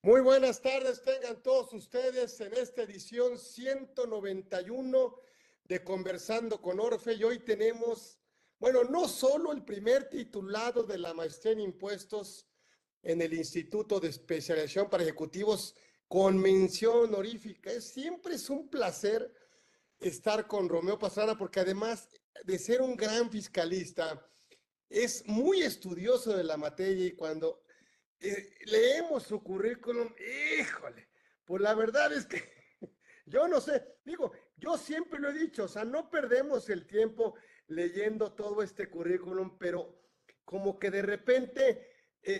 Muy buenas tardes, tengan todos ustedes en esta edición 191 de Conversando con Orfe. Y hoy tenemos, bueno, no solo el primer titulado de la maestría en impuestos en el Instituto de Especialización para Ejecutivos con mención honorífica. Siempre es un placer estar con Romeo Pastrana porque además de ser un gran fiscalista, es muy estudioso de la materia y cuando leemos su currículum, híjole, pues la verdad es que yo no sé, digo, yo siempre lo he dicho, o sea, no perdemos el tiempo leyendo todo este currículum, pero como que de repente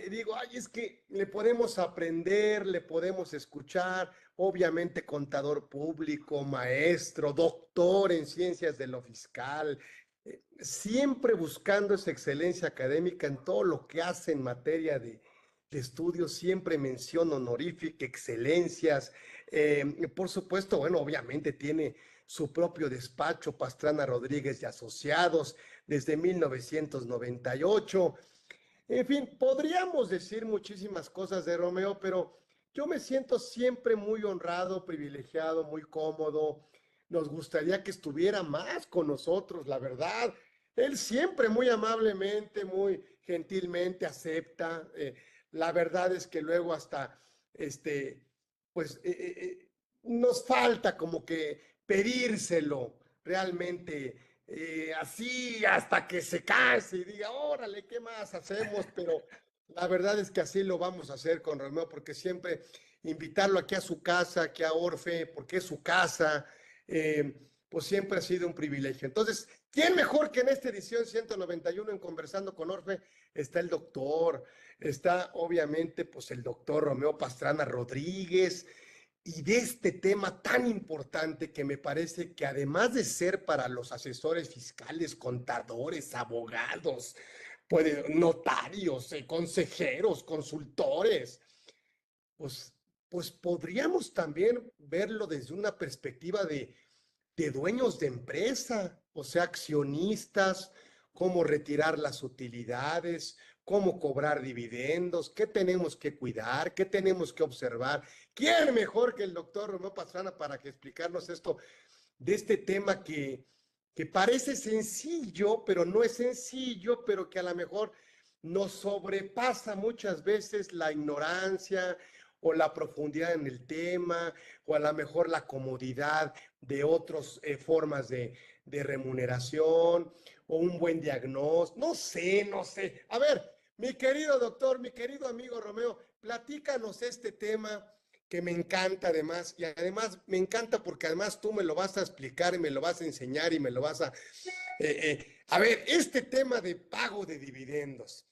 digo, ay, es que le podemos aprender, le podemos escuchar, obviamente contador público, maestro, doctor en ciencias de lo fiscal, siempre buscando esa excelencia académica en todo lo que hace en materia de estudios, siempre mención honorífica, excelencias. Por supuesto, bueno, obviamente tiene su propio despacho, Pastrana Rodríguez y Asociados, desde 1998. En fin, podríamos decir muchísimas cosas de Romeo, pero yo me siento siempre muy honrado, privilegiado, muy cómodo. Nos gustaría que estuviera más con nosotros, la verdad. Él siempre muy amablemente, muy gentilmente acepta. La verdad es que luego hasta, este, pues, nos falta como que pedírselo realmente así hasta que se canse y diga, órale, ¿qué más hacemos? Pero la verdad es que así lo vamos a hacer con Romeo, porque siempre invitarlo aquí a su casa, aquí a Orfe, porque es su casa, pues siempre ha sido un privilegio. Entonces, ¿quién mejor que en esta edición 191 en Conversando con Orfe? Está el doctor, está obviamente pues el doctor Romeo Pastrana Rodríguez, y de este tema tan importante que me parece que además de ser para los asesores fiscales, contadores, abogados, notarios, consejeros, consultores, pues, pues podríamos también verlo desde una perspectiva de dueños de empresa, o sea, accionistas, cómo retirar las utilidades, cómo cobrar dividendos, qué tenemos que cuidar, qué tenemos que observar. ¿Quién mejor que el doctor Romeo Pastrana para que explicarnos esto de este tema que parece sencillo, pero no es sencillo, pero que a lo mejor nos sobrepasa muchas veces la ignorancia o la profundidad en el tema, o a lo mejor la comodidad de otras formas de remuneración, o un buen diagnóstico, no sé. A ver, mi querido doctor, mi querido amigo Romeo, platícanos este tema que me encanta además, y además me encanta porque además tú me lo vas a explicar y me lo vas a enseñar y me lo vas a... a ver, este tema de pago de dividendos,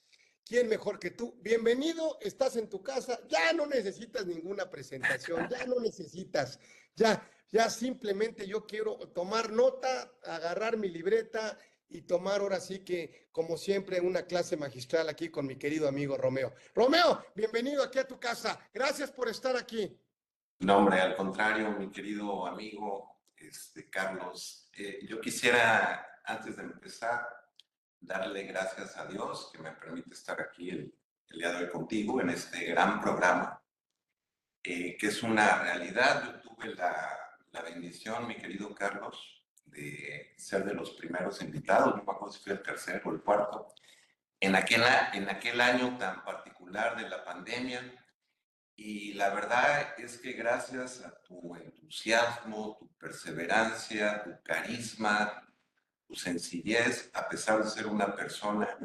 ¿quién mejor que tú? Bienvenido, estás en tu casa, ya no necesitas ninguna presentación, ya no necesitas, ya simplemente yo quiero tomar nota, agarrar mi libreta y tomar ahora sí que, como siempre, una clase magistral aquí con mi querido amigo Romeo. Romeo, bienvenido aquí a tu casa. Gracias por estar aquí. No, hombre, al contrario, mi querido amigo Carlos, yo quisiera, antes de empezar, darle gracias a Dios que me permite estar aquí el día de hoy contigo en este gran programa, que es una realidad. Yo tuve la bendición, mi querido Carlos, de ser de los primeros invitados, no me acuerdo si fue el tercero o el cuarto, en aquel año tan particular de la pandemia. Y la verdad es que gracias a tu entusiasmo, tu perseverancia, tu carisma, tu sencillez, a pesar de ser una persona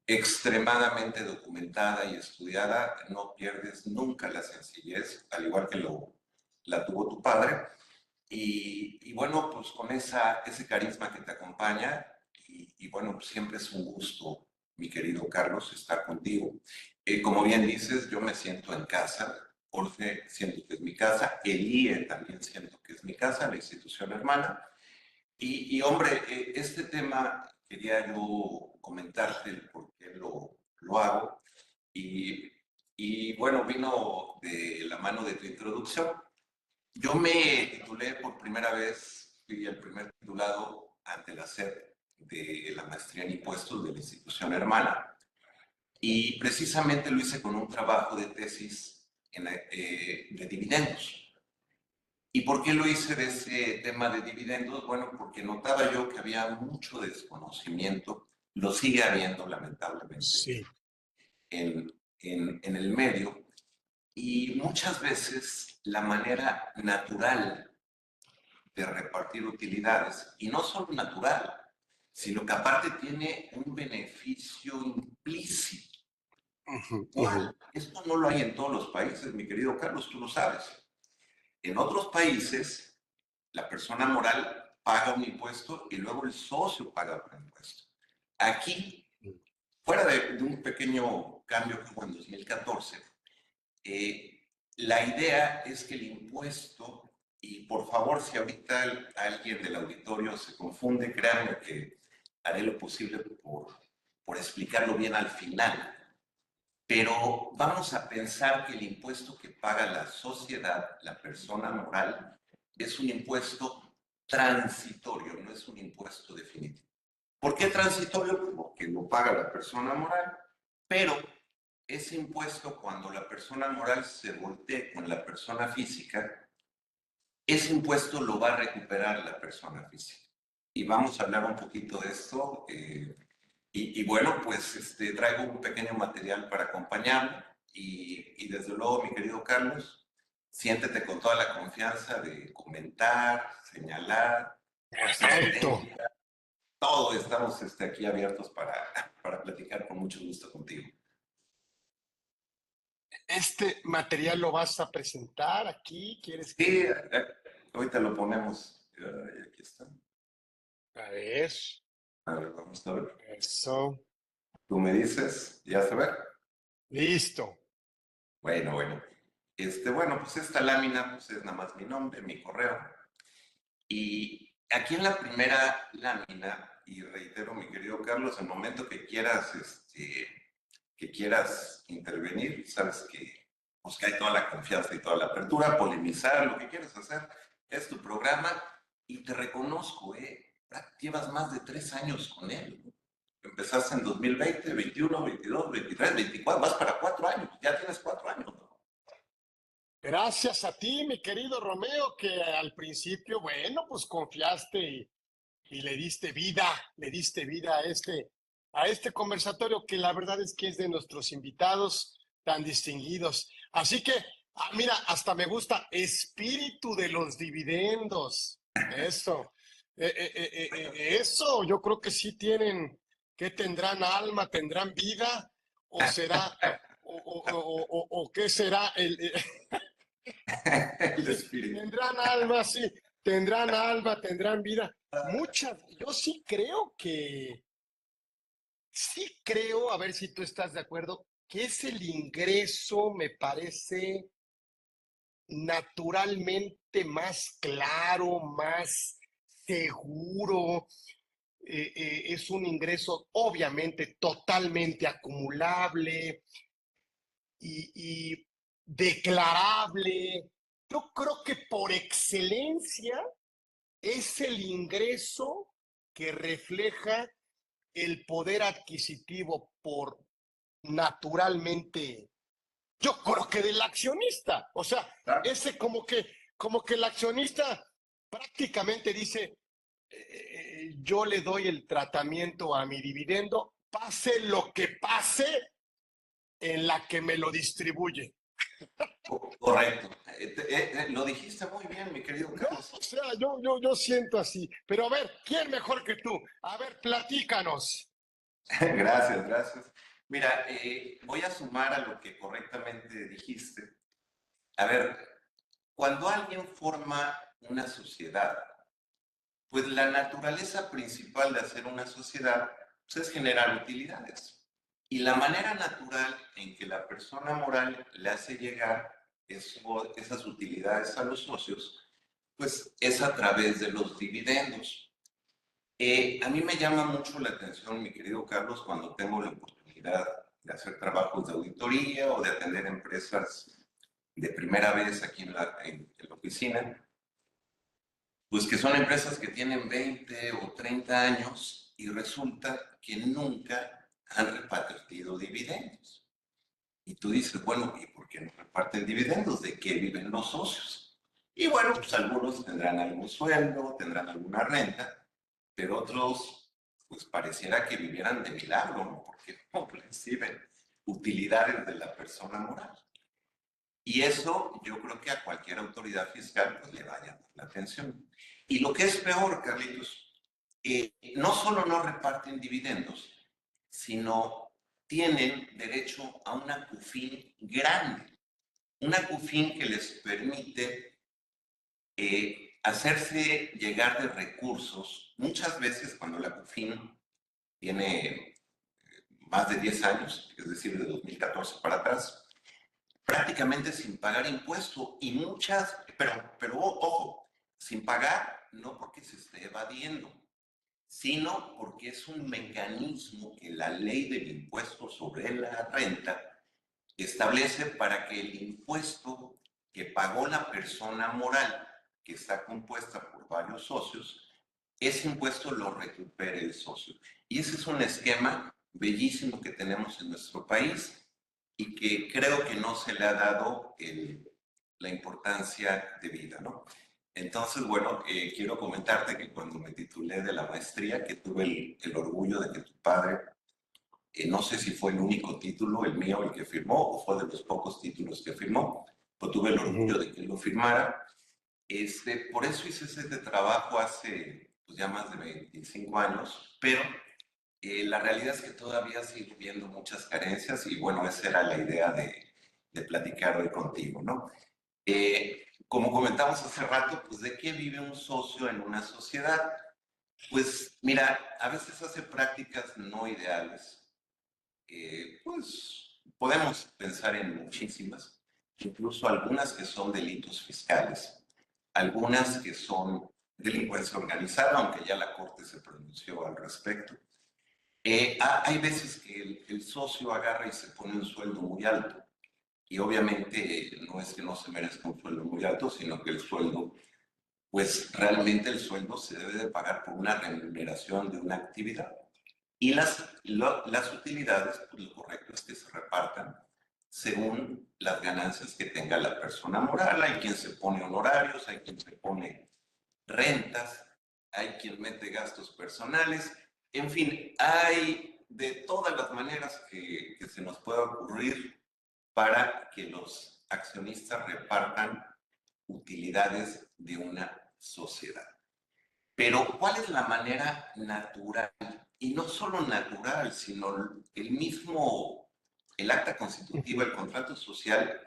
extremadamente documentada y estudiada, no pierdes nunca la sencillez, al igual que la tuvo tu padre. Y bueno, pues con ese carisma que te acompaña, y bueno, pues siempre es un gusto, mi querido Carlos, estar contigo. Como bien dices, yo me siento en casa, Orfe siento que es mi casa, el IE también siento que es mi casa, la institución hermana. Y hombre, este tema quería yo comentarte el por qué lo hago. Y, y bueno, vino de la mano de tu introducción. Yo me titulé por primera vez, fui el primer titulado ante la SEP de la maestría en impuestos de la institución hermana. Y precisamente lo hice con un trabajo de tesis de dividendos. ¿Y por qué lo hice de ese tema de dividendos? Bueno, porque notaba yo que había mucho desconocimiento, lo sigue habiendo lamentablemente, Sí. en el medio, y muchas veces la manera natural de repartir utilidades, y no solo natural, sino que aparte tiene un beneficio implícito. Esto no lo hay en todos los países, mi querido Carlos, tú lo sabes. En otros países, la persona moral paga un impuesto y luego el socio paga un impuesto. Aquí, fuera de un pequeño cambio que hubo en 2014, la idea es que el impuesto, y por favor, si ahorita alguien del auditorio se confunde, créanme que haré lo posible por explicarlo bien al final. Pero vamos a pensar que el impuesto que paga la sociedad, la persona moral, es un impuesto transitorio, no es un impuesto definitivo. ¿Por qué transitorio? Porque lo paga la persona moral, pero ese impuesto, cuando la persona moral se voltee con la persona física, ese impuesto lo va a recuperar la persona física. Y vamos a hablar un poquito de esto. Y bueno, pues traigo un pequeño material para acompañarme y desde luego, mi querido Carlos, siéntete con toda la confianza de comentar, señalar, Perfecto. sugerencias, todo estamos aquí abiertos para platicar con mucho gusto contigo. ¿Este material lo vas a presentar aquí? ¿Quieres que...? Sí, ahorita lo ponemos. Aquí está. A ver, A ver, vamos a ver. eso. Tú me dices, ¿ya se ve? Listo. Bueno. Bueno, pues esta lámina pues es nada más mi nombre, mi correo. Y aquí en la primera lámina, y reitero, mi querido Carlos, el momento que quieras intervenir, sabes pues, que hay toda la confianza y toda la apertura, polemizar, lo que quieras hacer, es tu programa y te reconozco, llevas más de 3 años con él. Empezaste en 2020, 21, 22, 23, 24, vas para 4 años, ya tienes 4 años, ¿no? Gracias a ti, mi querido Romeo, que al principio, bueno, pues confiaste y le diste vida a este conversatorio que la verdad es que es de nuestros invitados tan distinguidos. Así que, mira, hasta me gusta espíritu de los dividendos. Eso. Eso, yo creo que sí tienen, que tendrán alma, tendrán vida, o será, o qué será El espíritu. tendrán alma, tendrán vida. Muchas, yo sí creo, a ver si tú estás de acuerdo, que es el ingreso, me parece naturalmente más claro, más seguro. Es un ingreso obviamente totalmente acumulable y declarable. Yo creo que por excelencia es el ingreso que refleja el poder adquisitivo por naturalmente, yo creo que del accionista. O sea, ese como que el accionista prácticamente dice, yo le doy el tratamiento a mi dividendo, pase lo que pase en la que me lo distribuye. Correcto. Lo dijiste muy bien, mi querido No, Carlos. o sea, yo siento así. Pero a ver, ¿quién mejor que tú? A ver, platícanos. Gracias. Mira, voy a sumar a lo que correctamente dijiste. A ver, cuando alguien forma una sociedad, pues la naturaleza principal de hacer una sociedad pues, es generar utilidades. Y la manera natural en que la persona moral le hace llegar esas utilidades a los socios, pues es a través de los dividendos. A mí me llama mucho la atención, mi querido Carlos, cuando tengo la oportunidad de hacer trabajos de auditoría o de atender empresas de primera vez aquí en la oficina, pues que son empresas que tienen 20 o 30 años y resulta que nunca han repartido dividendos. Y tú dices, bueno, ¿y por qué no reparten reparten dividendos, de qué viven los socios. Y bueno, pues algunos tendrán algún sueldo, tendrán alguna renta, pero otros, pues pareciera que vivieran de milagro, ¿no? Porque no reciben utilidades de la persona moral. Y eso yo creo que a cualquier autoridad fiscal pues, le va a llamar la atención. Y lo que es peor, Carlitos, no solo no reparten dividendos, sino tienen derecho a una CUFIN grande, una CUFIN que les permite hacerse llegar de recursos. Muchas veces cuando la CUFIN tiene más de 10 años, es decir, de 2014 para atrás, prácticamente sin pagar impuesto y muchas, pero ojo, sin pagar no porque se esté evadiendo, sino porque es un mecanismo que la ley del impuesto sobre la renta establece para que el impuesto que pagó la persona moral, que está compuesta por varios socios, ese impuesto lo recupere el socio. Y ese es un esquema bellísimo que tenemos en nuestro país y que creo que no se le ha dado la importancia debida, ¿no? Entonces, bueno, quiero comentarte que cuando me titulé de la maestría, que tuve el orgullo de que tu padre, no sé si fue el único título, el mío, el que firmó, o fue de los pocos títulos que firmó, pero tuve el orgullo de que él lo firmara. Por eso hice ese trabajo hace pues, ya más de 25 años, pero la realidad es que todavía sigo viendo muchas carencias y bueno, esa era la idea de platicar hoy contigo, ¿no? Como comentamos hace rato, pues de qué vive un socio en una sociedad. Pues mira, a veces hace prácticas no ideales. Pues podemos pensar en muchísimas, incluso algunas que son delitos fiscales, algunas que son delincuencia organizada, aunque ya la Corte se pronunció al respecto. Hay veces que el socio agarra y se pone un sueldo muy alto y obviamente no es que no se merezca un sueldo muy alto, sino que el sueldo, pues realmente el sueldo se debe de pagar por una remuneración de una actividad. Y las utilidades, pues lo correcto es que se repartan según las ganancias que tenga la persona moral. Hay quien se pone honorarios, hay quien se pone rentas, hay quien mete gastos personales, en fin, hay de todas las maneras que se nos pueda ocurrir para que los accionistas repartan utilidades de una sociedad. Pero ¿cuál es la manera natural? Y no solo natural, sino el acta constitutiva, el contrato social,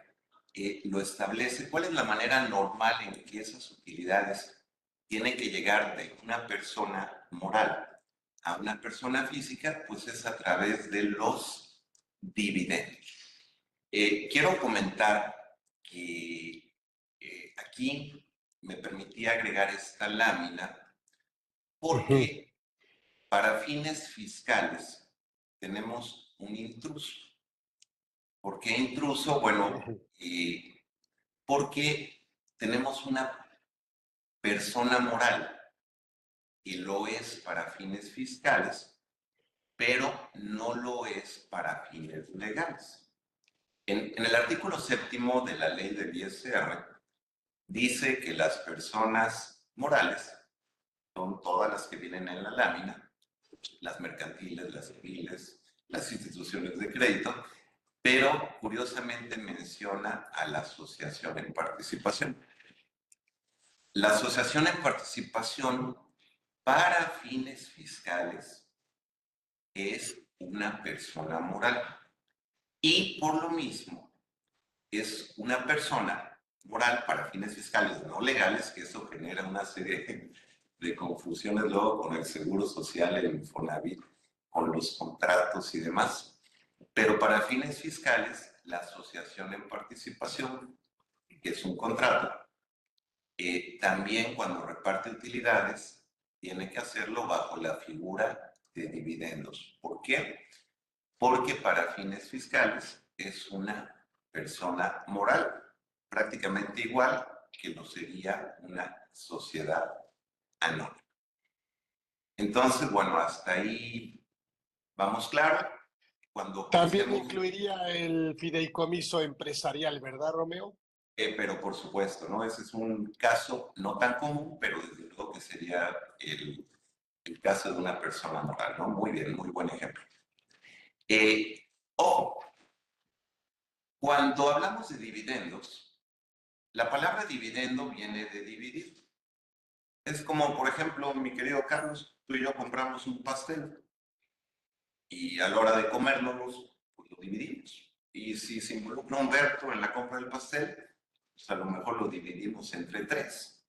lo establece. ¿Cuál es la manera normal en que esas utilidades tienen que llegar de una persona moral a una persona física? Pues es a través de los dividendos. Quiero comentar que aquí me permití agregar esta lámina porque para fines fiscales tenemos un intruso. ¿Por qué intruso? Bueno, porque tenemos una persona moral que lo es para fines fiscales, pero no lo es para fines legales. En el artículo 7º de la ley del ISR dice que las personas morales son todas las que vienen en la lámina, las mercantiles, las civiles, las instituciones de crédito, pero curiosamente menciona a la asociación en participación. La asociación en participación para fines fiscales es una persona moral y por lo mismo es una persona moral para fines fiscales no legales, que eso genera una serie de confusiones luego con el Seguro Social, el Infonavit, con los contratos y demás. Pero para fines fiscales, la asociación en participación, que es un contrato, también cuando reparte utilidades, tiene que hacerlo bajo la figura de dividendos. ¿Por qué? Porque para fines fiscales es una persona moral, prácticamente igual que lo sería una sociedad anónima. Entonces, bueno, hasta ahí vamos claro. cuando También conocemos, incluiría el fideicomiso empresarial, ¿verdad, Romeo? pero por supuesto, ¿no? Ese es un caso no tan común, pero desde luego que sería el caso de una persona moral, ¿no? Muy bien, muy buen ejemplo. Ojo, cuando hablamos de dividendos, la palabra dividendo viene de dividir. Es como, por ejemplo, mi querido Carlos, tú y yo compramos un pastel y a la hora de comérnoslos, pues lo dividimos. Y si se involucra Humberto en la compra del pastel, pues a lo mejor lo dividimos entre tres.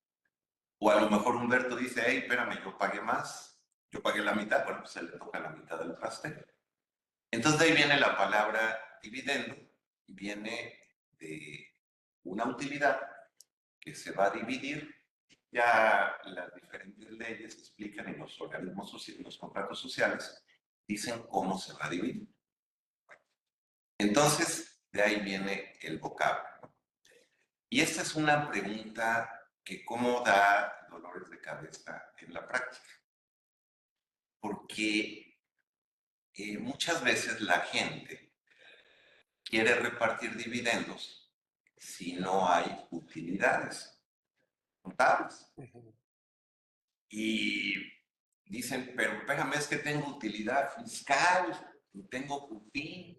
O a lo mejor Humberto dice, hey, espérame, yo pagué más, yo pagué la mitad, bueno, pues se le toca la mitad del pastel. Entonces de ahí viene la palabra dividendo, viene de una utilidad que se va a dividir. Ya las diferentes leyes explican en los organismos sociales, en los contratos sociales, dicen cómo se va a dividir. Entonces, de ahí viene el vocablo. Y esta es una pregunta que cómo da dolores de cabeza en la práctica. Porque muchas veces la gente quiere repartir dividendos si no hay utilidades contables. Y dicen, pero espérame, es que tengo utilidad fiscal, tengo CUFIN.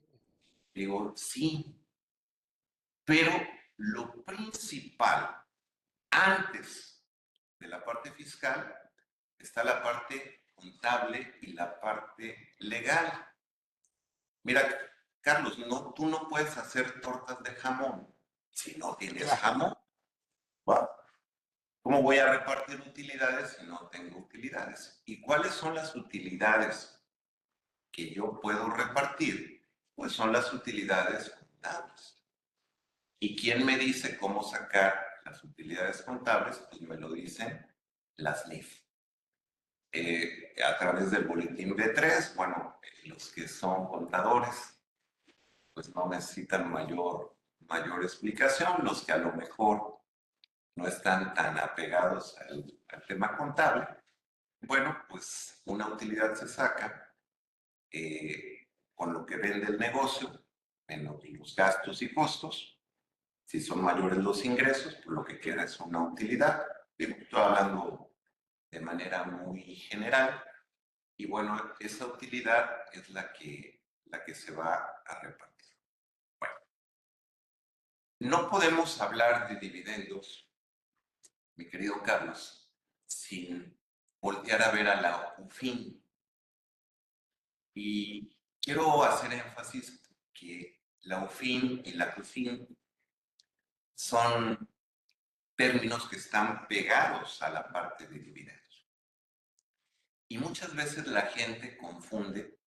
Digo, sí, pero lo principal, antes de la parte fiscal, está la parte contable y la parte legal. Mira, Carlos, no, tú no puedes hacer tortas de jamón si no tienes Claro. jamón. ¿Va? ¿Cómo voy a repartir utilidades si no tengo utilidades? ¿Y cuáles son las utilidades que yo puedo repartir? Pues son las utilidades contables. ¿Y quién me dice cómo sacar las utilidades contables? Pues me lo dicen las NIF. A través del boletín B3, bueno, los que son contadores, pues no necesitan mayor explicación. Los que a lo mejor no están tan apegados al tema contable, bueno, pues una utilidad se saca con lo que vende el negocio, menos los gastos y costos. Si son mayores los ingresos, pues lo que queda es una utilidad. Estoy hablando de manera muy general. Y bueno, esa utilidad es la que se va a repartir. Bueno, no podemos hablar de dividendos, mi querido Carlos, sin voltear a ver a la UFIN. Y quiero hacer énfasis que la UFIN y la CUFIN son términos que están pegados a la parte de dividendos. Y muchas veces la gente confunde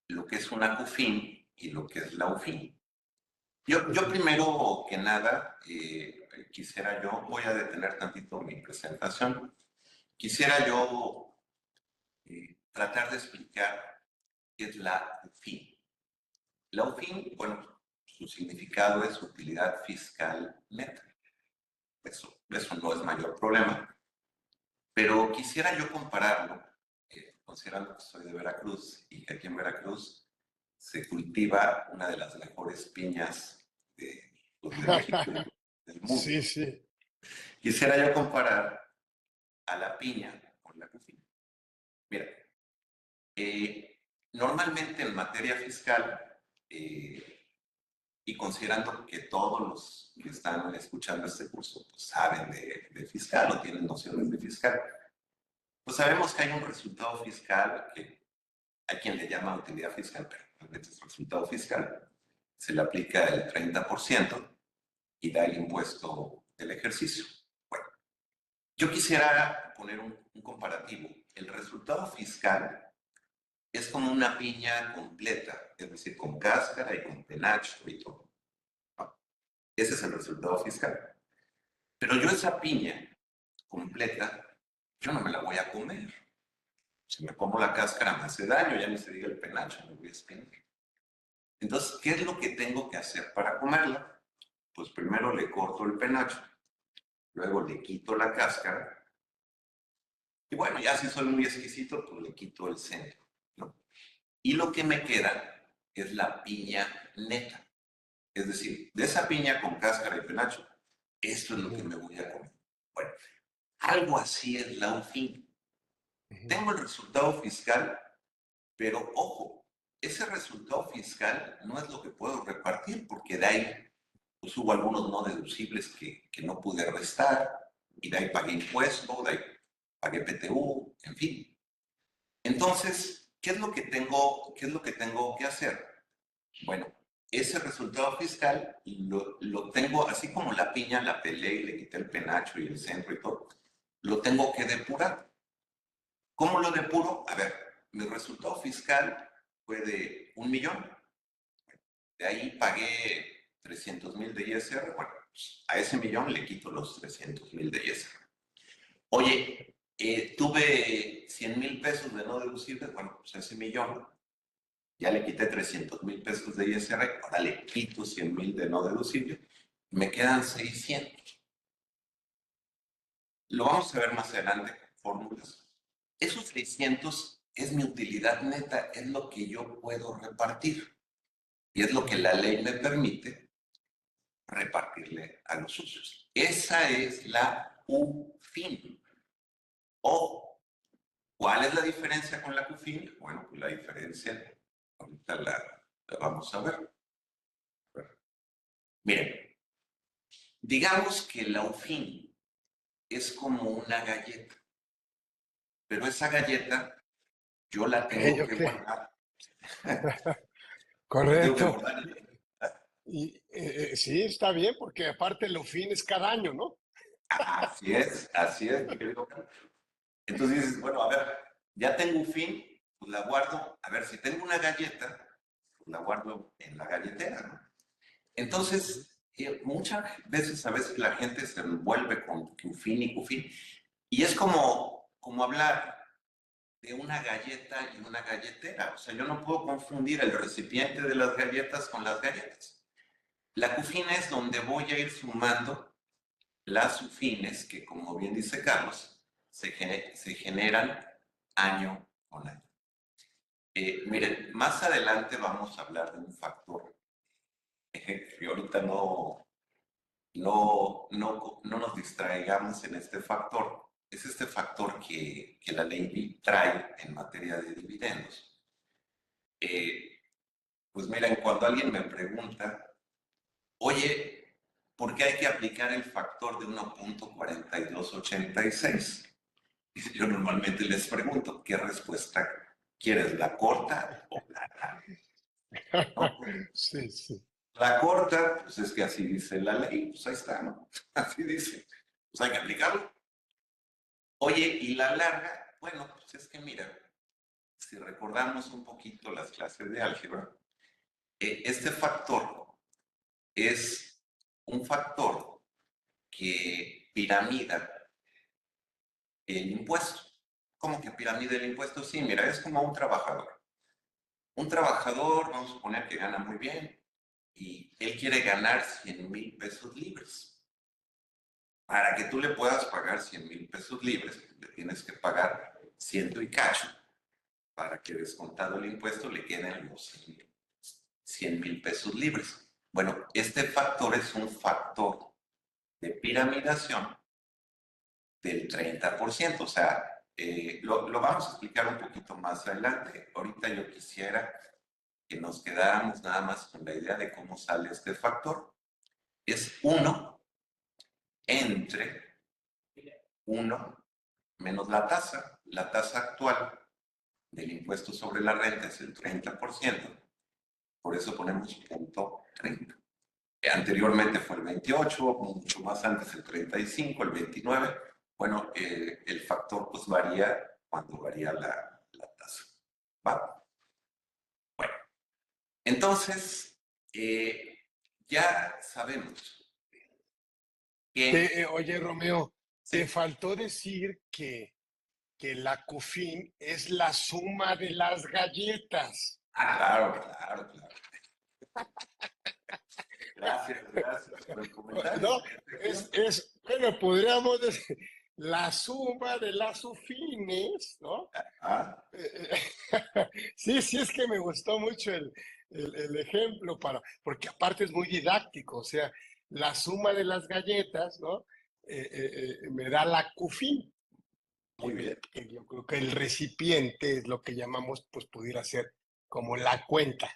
lo que es una CUFIN y lo que es la UFIN. Yo primero que nada, voy a detener tantito mi presentación, quisiera yo tratar de explicar qué es la UFIN. La UFIN, bueno, su significado es utilidad fiscal neta. Eso no es mayor problema. Pero quisiera yo compararlo, considerando que soy de Veracruz y que aquí en Veracruz se cultiva una de las mejores piñas de México y del Sí, mundo. sí. Quisiera yo comparar a la piña con la cocina. Mira, normalmente en materia fiscal, y considerando que todos los que están escuchando este curso pues, saben de fiscal o tienen nociones de fiscal, pues sabemos que hay un resultado fiscal que hay quien le llama utilidad fiscal, pero realmente es resultado fiscal. Se le aplica el 30% y da el impuesto del ejercicio. Bueno, yo quisiera poner un comparativo. El resultado fiscal es como una piña completa, es decir, con cáscara y con penacho y todo. Ese es el resultado fiscal. Pero yo esa piña completa, yo no me la voy a comer. Si me como la cáscara me hace daño, ya ni se diga el penacho, me voy a espinar. Entonces, ¿qué es lo que tengo que hacer para comerla? Pues primero le corto el penacho, luego le quito la cáscara, y bueno, ya si soy muy exquisito, pues le quito el centro, ¿no? Y lo que me queda, es la piña neta. Es decir, de esa piña con cáscara y penacho, esto es lo que me voy a comer. Bueno, algo así es la UFIN. Tengo el resultado fiscal, pero ojo, ese resultado fiscal no es lo que puedo repartir, porque de ahí pues, hubo algunos no deducibles que no pude restar, y de ahí pagué impuesto, de ahí pagué PTU, en fin. Entonces, ¿qué es lo que tengo que hacer? Bueno, ese resultado fiscal lo tengo, así como la piña la pelé y le quité el penacho y el centro y todo, lo tengo que depurar. ¿Cómo lo depuro? A ver, mi resultado fiscal fue de 1 millón. De ahí pagué 300,000 de ISR. Bueno, pues, a ese millón le quito los 300,000 de ISR. Oye, tuve 100,000 pesos de no deducibles. Bueno, pues a ese millón ya le quité 300,000 pesos de ISR. Ahora le quito 100,000 de no deducible. Me quedan 600. Lo vamos a ver más adelante con fórmulas. Esos 600 es mi utilidad neta, es lo que yo puedo repartir. Y es lo que la ley me permite repartirle a los socios. Esa es la UFIN. O, ¿cuál es la diferencia con la UFIN? Bueno, pues la diferencia, ahorita la vamos a ver. Miren, digamos que la UFIN es como una galleta, pero esa galleta yo la tengo que guardar. La tengo que Correcto. guardar. Y sí, está bien, porque aparte lo fin es cada año, ¿no? Así es, mi querido Carlos. Entonces dices, bueno, a ver, ya tengo un fin, pues la guardo. A ver, si tengo una galleta, pues la guardo en la galletera, ¿no? Entonces, muchas veces, a veces la gente se envuelve con Cufín y Cufín, y es como hablar de una galleta y una galletera. O sea, yo no puedo confundir el recipiente de las galletas con las galletas. La Cufina es donde voy a ir sumando las UFINes que, como bien dice Carlos, se generan año con año. Miren, más adelante vamos a hablar de un factor que ahorita no nos distraigamos en este factor. Es este factor que la ley trae en materia de dividendos. Pues miren, cuando alguien me pregunta, oye, ¿por qué hay que aplicar el factor de 1.4286? Yo normalmente les pregunto, ¿qué respuesta quieres? ¿La corta o la larga? ¿No? Sí, sí. La corta, pues es que así dice la ley, pues ahí está, ¿no? Así dice, pues hay que aplicarlo. Oye, ¿y la larga? Bueno, pues es que mira, si recordamos un poquito las clases de álgebra, este factor es un factor que piramida el impuesto. ¿Cómo que piramida el impuesto? Sí, mira, es como un trabajador. Un trabajador, vamos a suponer que gana muy bien y él quiere ganar 100,000 pesos libres. Para que tú le puedas pagar 100,000 pesos libres, le tienes que pagar ciento y cacho para que descontado el impuesto le queden los 100,000 pesos libres. Bueno, este factor es un factor de piramidación del 30%, o sea, lo vamos a explicar un poquito más adelante. Ahorita yo quisiera que nos quedáramos nada más con la idea de cómo sale este factor. Es 1 entre 1 menos la tasa actual del impuesto sobre la renta es el 30%, por eso ponemos punto 30. Anteriormente fue el 28, mucho más antes el 35, el 29. Bueno, el factor pues varía cuando varía la tasa. ¿Va? Bueno, entonces ya sabemos que... Oye, Romeo, Sí. te faltó decir que la CUFIN es la suma de las galletas. Claro, claro, claro. Gracias por el comentario. No, bueno, podríamos decir la suma de las UFINes, ¿no? Ah, Sí, sí, es que me gustó mucho el ejemplo porque aparte es muy didáctico, o sea, la suma de las galletas, ¿no? Me da la CUFIN, Muy bien. que yo creo que el recipiente es lo que llamamos, pues pudiera ser como la cuenta.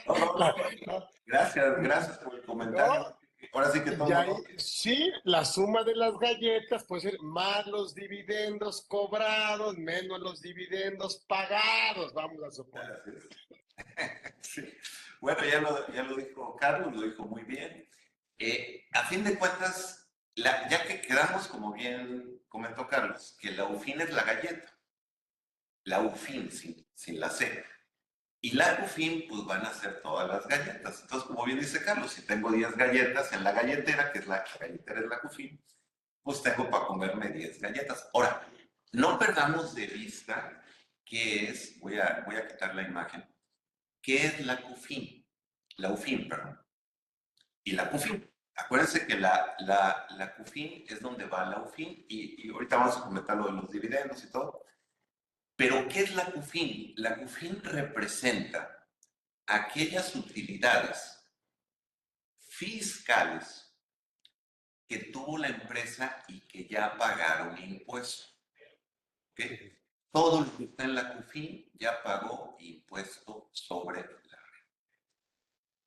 No, no, La- no. ¿no? Gracias, gracias por el ¿No? comentario. Ahora sí que Y tomo ahí, nota. sí, la suma de las galletas puede ser más los dividendos cobrados, menos los dividendos pagados, vamos a suponer. Gracias. Sí. Bueno, ya lo dijo Carlos, lo dijo muy bien. A fin de cuentas, ya que quedamos, como bien comentó Carlos, que la UFIN es la galleta, la UFIN sin la C. Y la UFIN, pues van a ser todas las galletas. Entonces, como bien dice Carlos, si tengo 10 galletas en la galletera, que es la galletera es la UFIN, pues tengo para comerme 10 galletas. Ahora, no perdamos de vista qué es, voy a quitar la imagen, qué es la CUFIN, la UFIN, perdón, y la CUFIN. Acuérdense que la CUFIN es donde va la UFIN y ahorita vamos a comentar lo de los dividendos y todo. Pero, ¿qué es la CUFIN? La CUFIN representa aquellas utilidades fiscales que tuvo la empresa y que ya pagaron impuesto. ¿Okay? Todo lo que está en la CUFIN ya pagó impuesto sobre la renta.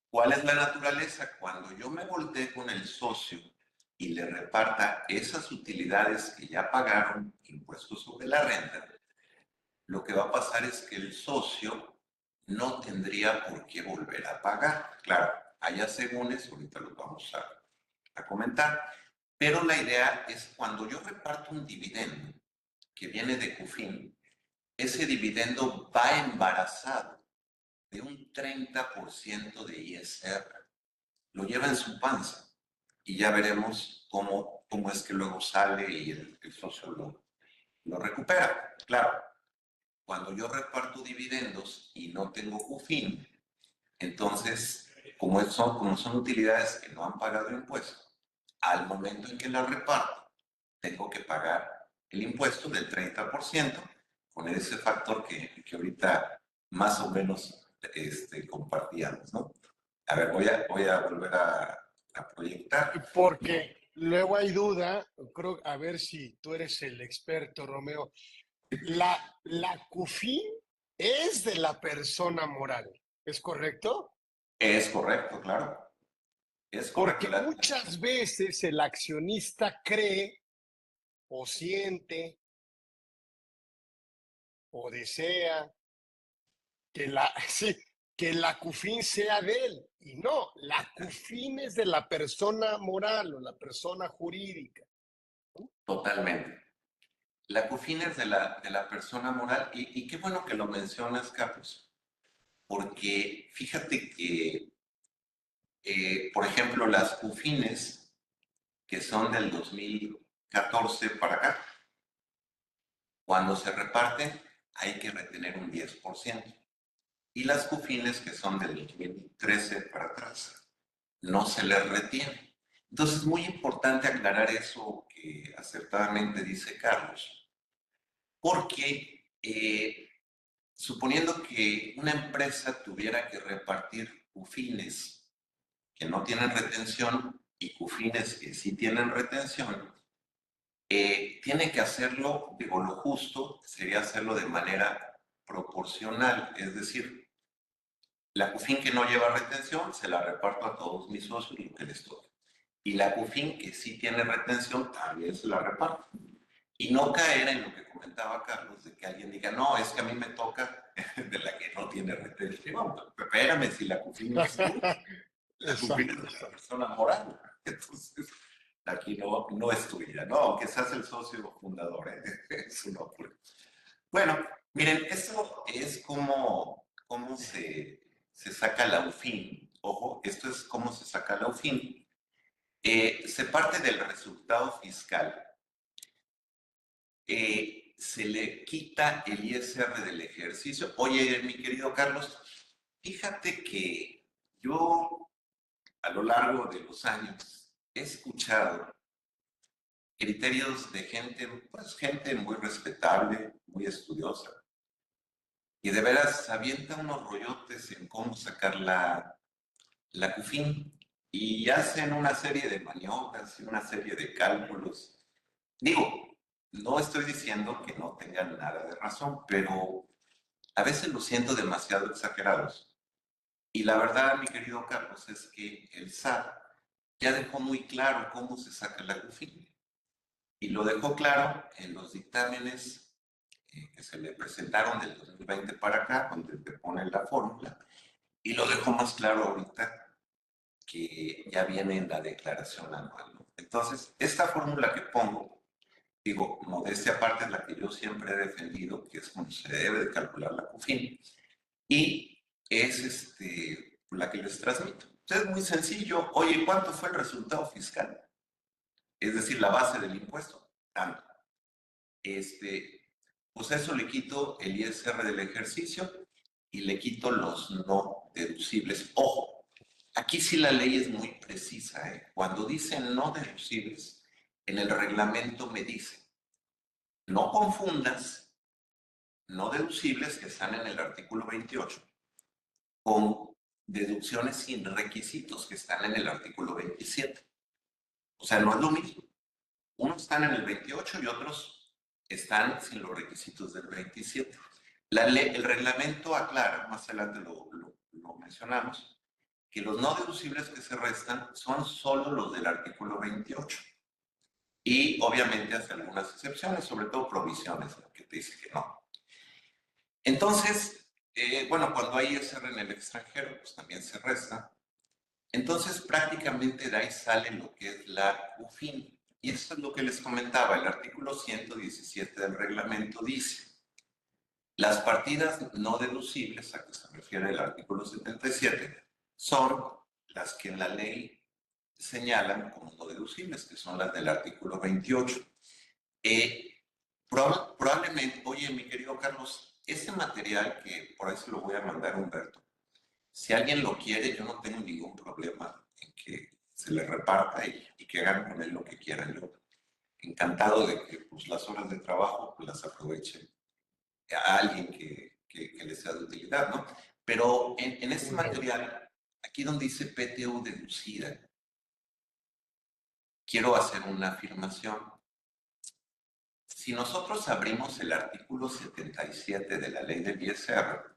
¿Cuál es la naturaleza? Cuando yo me volteé con el socio y le reparta esas utilidades que ya pagaron impuestos sobre la renta, lo que va a pasar es que el socio no tendría por qué volver a pagar. Claro, hay asegúnes, ahorita los vamos a comentar, pero la idea es cuando yo reparto un dividendo que viene de CUFIN, ese dividendo va embarazado de un 30% de ISR. Lo lleva en su panza y ya veremos cómo es que luego sale y el socio lo recupera. Claro, cuando yo reparto dividendos y no tengo CUFIN, entonces, como son utilidades que no han pagado impuesto, al momento en que las reparto, tengo que pagar el impuesto del 30% con ese factor que ahorita más o menos compartíamos, ¿no? A ver, voy a volver a proyectar. Porque luego hay duda, creo, a ver si tú eres el experto, Romeo. La CUFIN es de la persona moral, ¿es correcto? Es correcto, claro. Es correcto. Porque muchas veces el accionista cree o siente o desea que sí, que la CUFIN sea de él. Y no, la CUFIN es de la persona moral o la persona jurídica. Totalmente. La CUFIN es de la persona moral y qué bueno que lo mencionas, Carlos, porque fíjate que, por ejemplo, las CUFINes que son del 2014 para acá, cuando se reparten hay que retener un 10%. Y las CUFINes que son del 2013 para atrás, no se les retiene. Entonces es muy importante aclarar eso que acertadamente dice Carlos, porque suponiendo que una empresa tuviera que repartir CUFINes que no tienen retención y CUFINes que sí tienen retención, tiene que hacerlo, digo, lo justo sería hacerlo de manera proporcional, es decir, la CUFIN que no lleva retención se la reparto a todos mis socios lo que les toque. Y la CUFIN que sí tiene retención también se la reparto. Y no caer en lo que comentaba Carlos, de que alguien diga, no, es que a mí me toca de la que no tiene retención. No, espérame, si la CUFIN es tuya, la CUFIN es Exacto, de la exacto. persona moral. Entonces, aquí no es tuya, ¿no? Aunque seas el socio fundador, ¿eh? Es un nombre. Bueno, miren, eso es cómo se saca la UFIN. Ojo, esto es cómo se saca la UFIN. Se parte del resultado fiscal. Se le quita el ISR del ejercicio. Oye, mi querido Carlos, fíjate que yo a lo largo de los años he escuchado criterios de gente, pues gente muy respetable, muy estudiosa, y de veras avienta unos rollotes en cómo sacar la CUFIN y hacen una serie de maniobras y una serie de cálculos. Digo, no estoy diciendo que no tengan nada de razón, pero a veces los siento demasiado exagerados. Y la verdad, mi querido Carlos, es que el SAT ya dejó muy claro cómo se saca la CUFIN. Y lo dejó claro en los dictámenes que se le presentaron del 2020 para acá, donde te ponen la fórmula, y lo dejó más claro ahorita que ya viene en la declaración anual, ¿no? Entonces, esta fórmula que pongo, digo, modestia aparte es la que yo siempre he defendido, que es como se debe de calcular la CUFIN, y es la que les transmito. Entonces, es muy sencillo. Oye, ¿cuánto fue el resultado fiscal? Es decir, la base del impuesto. Tanto. Pues a eso le quito el ISR del ejercicio y le quito los no deducibles. Ojo, aquí sí la ley es muy precisa, ¿eh? Cuando dice no deducibles, en el reglamento me dice, no confundas no deducibles que están en el artículo 28 con deducciones sin requisitos que están en el artículo 27. O sea, no es lo mismo. Unos están en el 28 y otros están sin los requisitos del 27. El reglamento aclara, más adelante lo mencionamos, que los no deducibles que se restan son solo los del artículo 28. Y obviamente hace algunas excepciones, sobre todo provisiones, que te dice que no. Entonces, bueno, cuando hay ISR en el extranjero, pues también se resta. Entonces, prácticamente de ahí sale lo que es la CUFIN. Y eso es lo que les comentaba. El artículo 117 del reglamento dice, las partidas no deducibles, a que se refiere el artículo 77, son las que en la ley señalan como no deducibles, que son las del artículo 28. Probablemente, oye, mi querido Carlos, ese material que por ahí se lo voy a mandar a Humberto, si alguien lo quiere, yo no tengo ningún problema en que se le reparta y que hagan con él lo que quieran. Yo encantado de que pues, las horas de trabajo pues, las aprovechen a alguien que les sea de utilidad, ¿no? Pero en este material, aquí donde dice PTU deducida, quiero hacer una afirmación. Si nosotros abrimos el artículo 77 de la ley del ISR,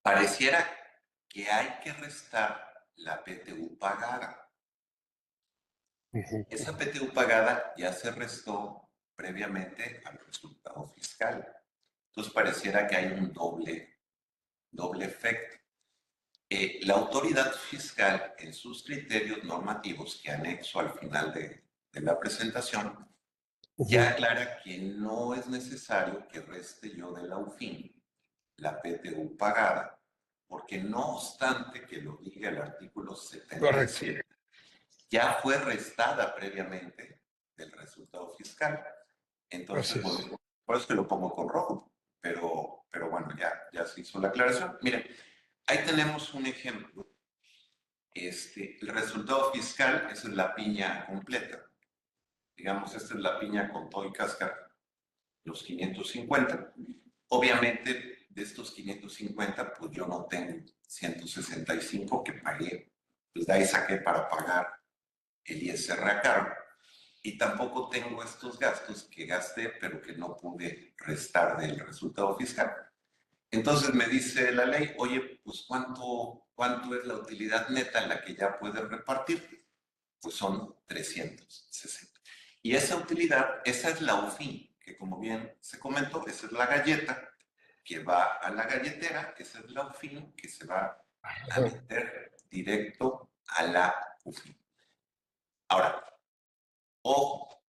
pareciera que hay que restar la PTU pagada. Esa PTU pagada ya se restó previamente al resultado fiscal. Entonces pareciera que hay un doble efecto. La autoridad fiscal, en sus criterios normativos que anexo al final de la presentación, ya aclara que no es necesario que reste yo de la UFIN la PTU pagada, porque no obstante que lo diga el artículo 77, ya fue restada previamente del resultado fiscal. Entonces, bueno, por eso que lo pongo con rojo, pero bueno, ya se hizo la aclaración. Miren, ahí tenemos un ejemplo. El resultado fiscal, esa es la piña completa. Digamos, esta es la piña con todo y cáscara, los 550. Obviamente, de estos 550, pues yo no tengo 165 que pagué. Pues de ahí saqué para pagar el ISR a cargo. Y tampoco tengo estos gastos que gasté, pero que no pude restar del resultado fiscal. Entonces me dice la ley, oye, pues ¿cuánto es la utilidad neta en la que ya puedes repartir? Pues son 360. Y esa utilidad, esa es la UFIN, que como bien se comentó, esa es la galleta que va a la galletera, esa es la UFIN que se va a meter directo a la UFIN. Ahora, ojo,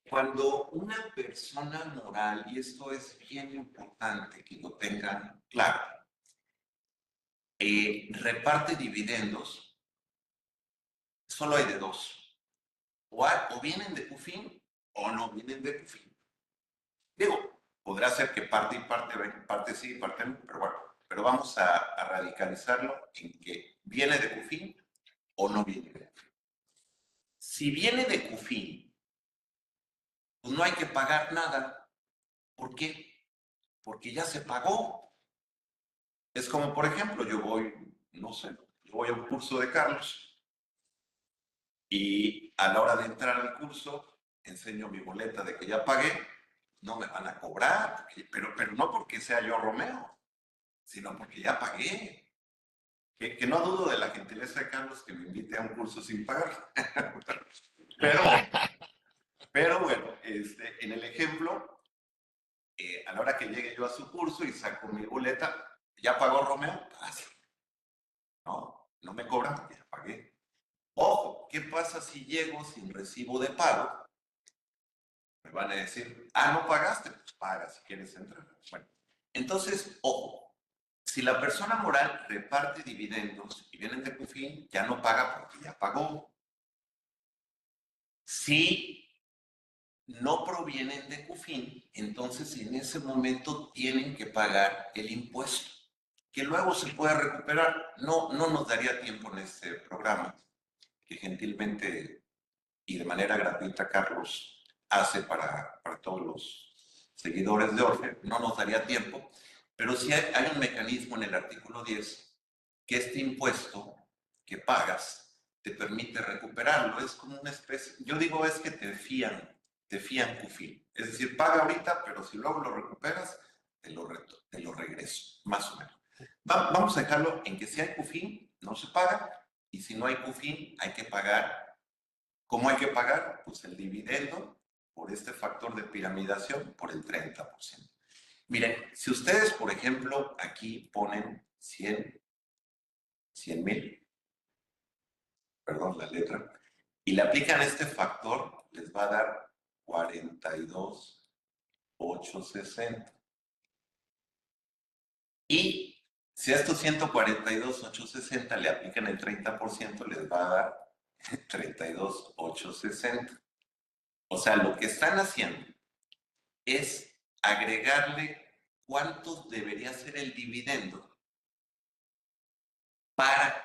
cuando una persona moral, y esto es bien importante que lo tengan claro, reparte dividendos, solo hay de dos. O vienen de CUFIN o no vienen de CUFIN. Digo, podrá ser que parte y parte sí y parte no, pero bueno, pero vamos a radicalizarlo en que viene de CUFIN o no viene de CUFIN. Si viene de CUFIN, pues no hay que pagar nada. ¿Por qué? porque ya se pagó. Es como, por ejemplo, yo voy, no sé, yo voy a un curso de Carlos y a la hora de entrar al curso enseño mi boleta de que ya pagué, no me van a cobrar, pero no porque sea yo Romeo, sino porque ya pagué. Que no dudo de la gentileza de Carlos que me invite a un curso sin pagar. pero, pero bueno, en el ejemplo, a la hora que llegue yo a su curso y saco mi boleta, ¿ya pagó Romeo? Pasa. No me cobran porque ya pagué. Ojo, ¿qué pasa si llego sin recibo de pago? Me van a decir, no pagaste, pues paga si quieres entrar. Bueno, entonces, ojo, si la persona moral reparte dividendos y vienen de Cufin, ya no paga porque ya pagó. Si no provienen de Cufin, entonces en ese momento tienen que pagar el impuesto, que luego se puede recuperar. No nos daría tiempo en este programa, que gentilmente y de manera gratuita Carlos hace para todos los seguidores de Orfe, no nos daría tiempo, pero sí hay un mecanismo en el artículo 10 que este impuesto que pagas te permite recuperarlo. Es como una especie, yo digo es que te fían Cufin. Es decir, paga ahorita, pero si luego lo recuperas, te lo regreso, más o menos. Vamos a dejarlo en que si hay Cufin, no se paga, y si no hay Cufin, hay que pagar. ¿Cómo hay que pagar? Pues el dividendo por este factor de piramidación por el 30%. Miren, si ustedes, por ejemplo, aquí ponen 100,000, perdón, la letra, y le aplican este factor, les va a dar 42,860. Y si a estos 142,860 le aplican el 30%, les va a dar 32,860. O sea, lo que están haciendo es agregarle cuánto debería ser el dividendo para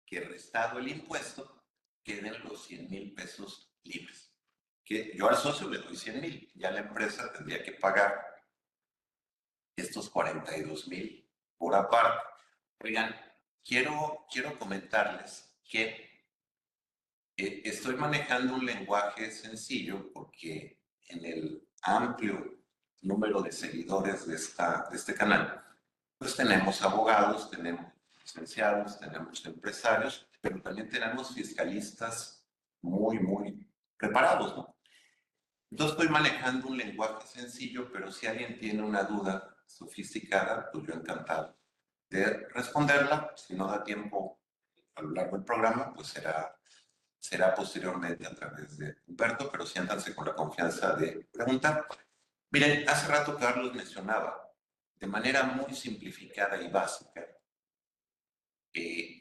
que, restado el impuesto, queden los 100,000 pesos libres. Que yo al socio le doy 100,000, ya la empresa tendría que pagar estos 42,000 por aparte. Oigan, quiero comentarles que estoy manejando un lenguaje sencillo porque en el amplio número de seguidores de este canal, pues tenemos abogados, tenemos licenciados, tenemos empresarios, pero también tenemos fiscalistas muy preparados, ¿no? Entonces estoy manejando un lenguaje sencillo, pero si alguien tiene una duda sofisticada, pues yo encantado de responderla. Si no da tiempo a lo largo del programa, pues será posteriormente a través de Humberto, pero siéntanse con la confianza de preguntar. Miren, hace rato Carlos mencionaba de manera muy simplificada y básica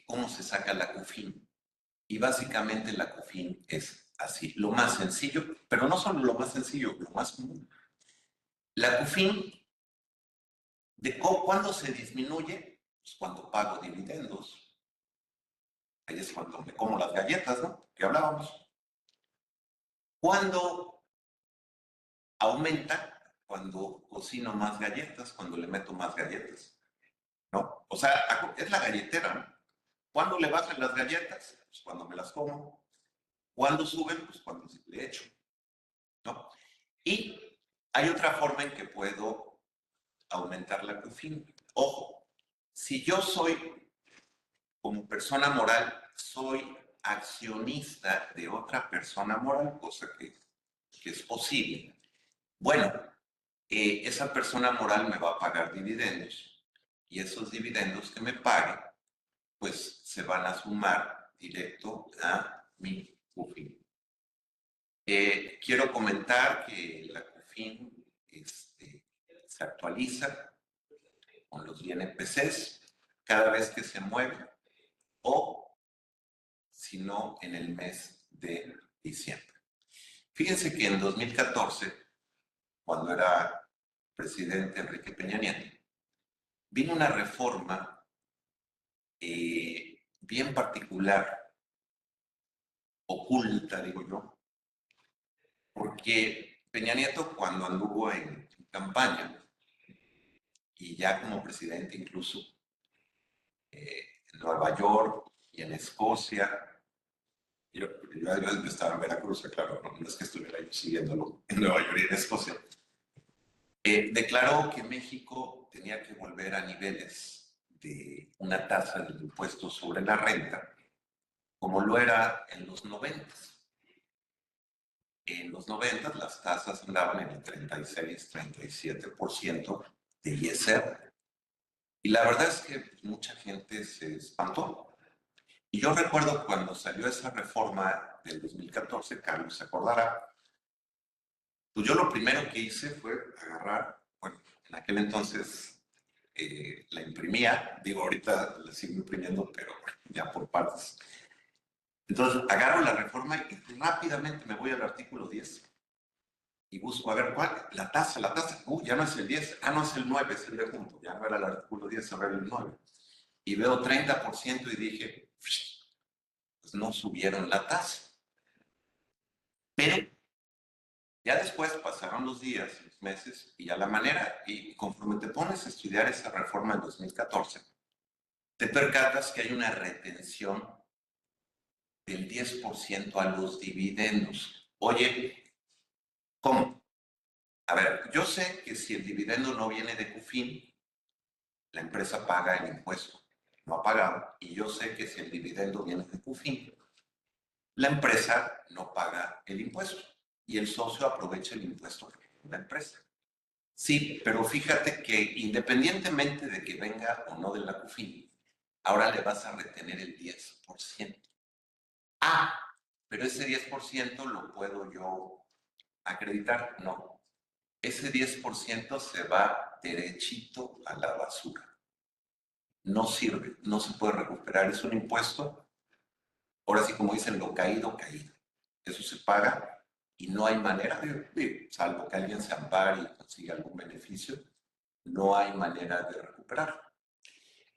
cómo se saca la CUFIN. Y básicamente la CUFIN es así, lo más sencillo, pero no solo lo más sencillo, lo más común. La CUFIN, ¿cuándo se disminuye? Pues cuando pago dividendos. Ahí es cuando me como las galletas, ¿no? Que hablábamos. ¿Cuándo aumenta? Cuando cocino más galletas, cuando le meto más galletas, ¿no? O sea, es la galletera, ¿no? ¿Cuándo le bajan las galletas? Pues cuando me las como. ¿Cuándo suben? Pues cuando le echo, ¿no? Y hay otra forma en que puedo aumentar la CUFIN. Ojo, si yo soy, como persona moral, soy accionista de otra persona moral, cosa que es posible, bueno, esa persona moral me va a pagar dividendos y esos dividendos que me pague, pues se van a sumar directo a mi CUFIN. Quiero comentar que la CUFIN se actualiza con los INPCs cada vez que se mueve o, si no, en el mes de diciembre. Fíjense que en 2014, cuando era presidente Enrique Peña Nieto, vino una reforma bien particular, oculta, digo yo, porque Peña Nieto, cuando anduvo en campaña, y ya como presidente incluso, en Nueva York y en Escocia. Yo estaba en Veracruz, claro, no es que estuviera yo siguiéndolo en Nueva York y en Escocia. Declaró que México tenía que volver a niveles de una tasa del impuesto sobre la renta, como lo era en los 90. En los 90 las tasas andaban en el 36-37% de ISR. Y la verdad es que mucha gente se espantó. Y yo recuerdo cuando salió esa reforma del 2014, Carlos se acordará, pues yo lo primero que hice fue agarrar, bueno, en aquel entonces la imprimía, digo, ahorita la sigo imprimiendo, pero ya por partes. Entonces agarro la reforma y rápidamente me voy al artículo 10 y busco a ver cuál, la tasa, ya no es el 10, no es el 9, es el de junto, ya no era el artículo 10, ahora era el 9. Y veo 30% y dije, pues no subieron la tasa. Pero ya después pasaron los días, los meses, y a la manera, y conforme te pones a estudiar esa reforma del 2014, te percatas que hay una retención del 10% a los dividendos. Oye, ¿cómo? A ver, yo sé que si el dividendo no viene de CUFIN, la empresa paga el impuesto. No ha pagado. Y yo sé que si el dividendo viene de CUFIN, la empresa no paga el impuesto. Y el socio aprovecha el impuesto de la empresa. Sí, pero fíjate que independientemente de que venga o no de la CUFIN, ahora le vas a retener el 10%. Ah, pero ese 10% lo puedo yo acreditar. No, ese 10% se va derechito a la basura. No sirve, no se puede recuperar. Es un impuesto, ahora sí como dicen, lo caído, caído. Eso se paga y no hay manera, salvo que alguien se ampare y consiga algún beneficio, no hay manera de recuperar.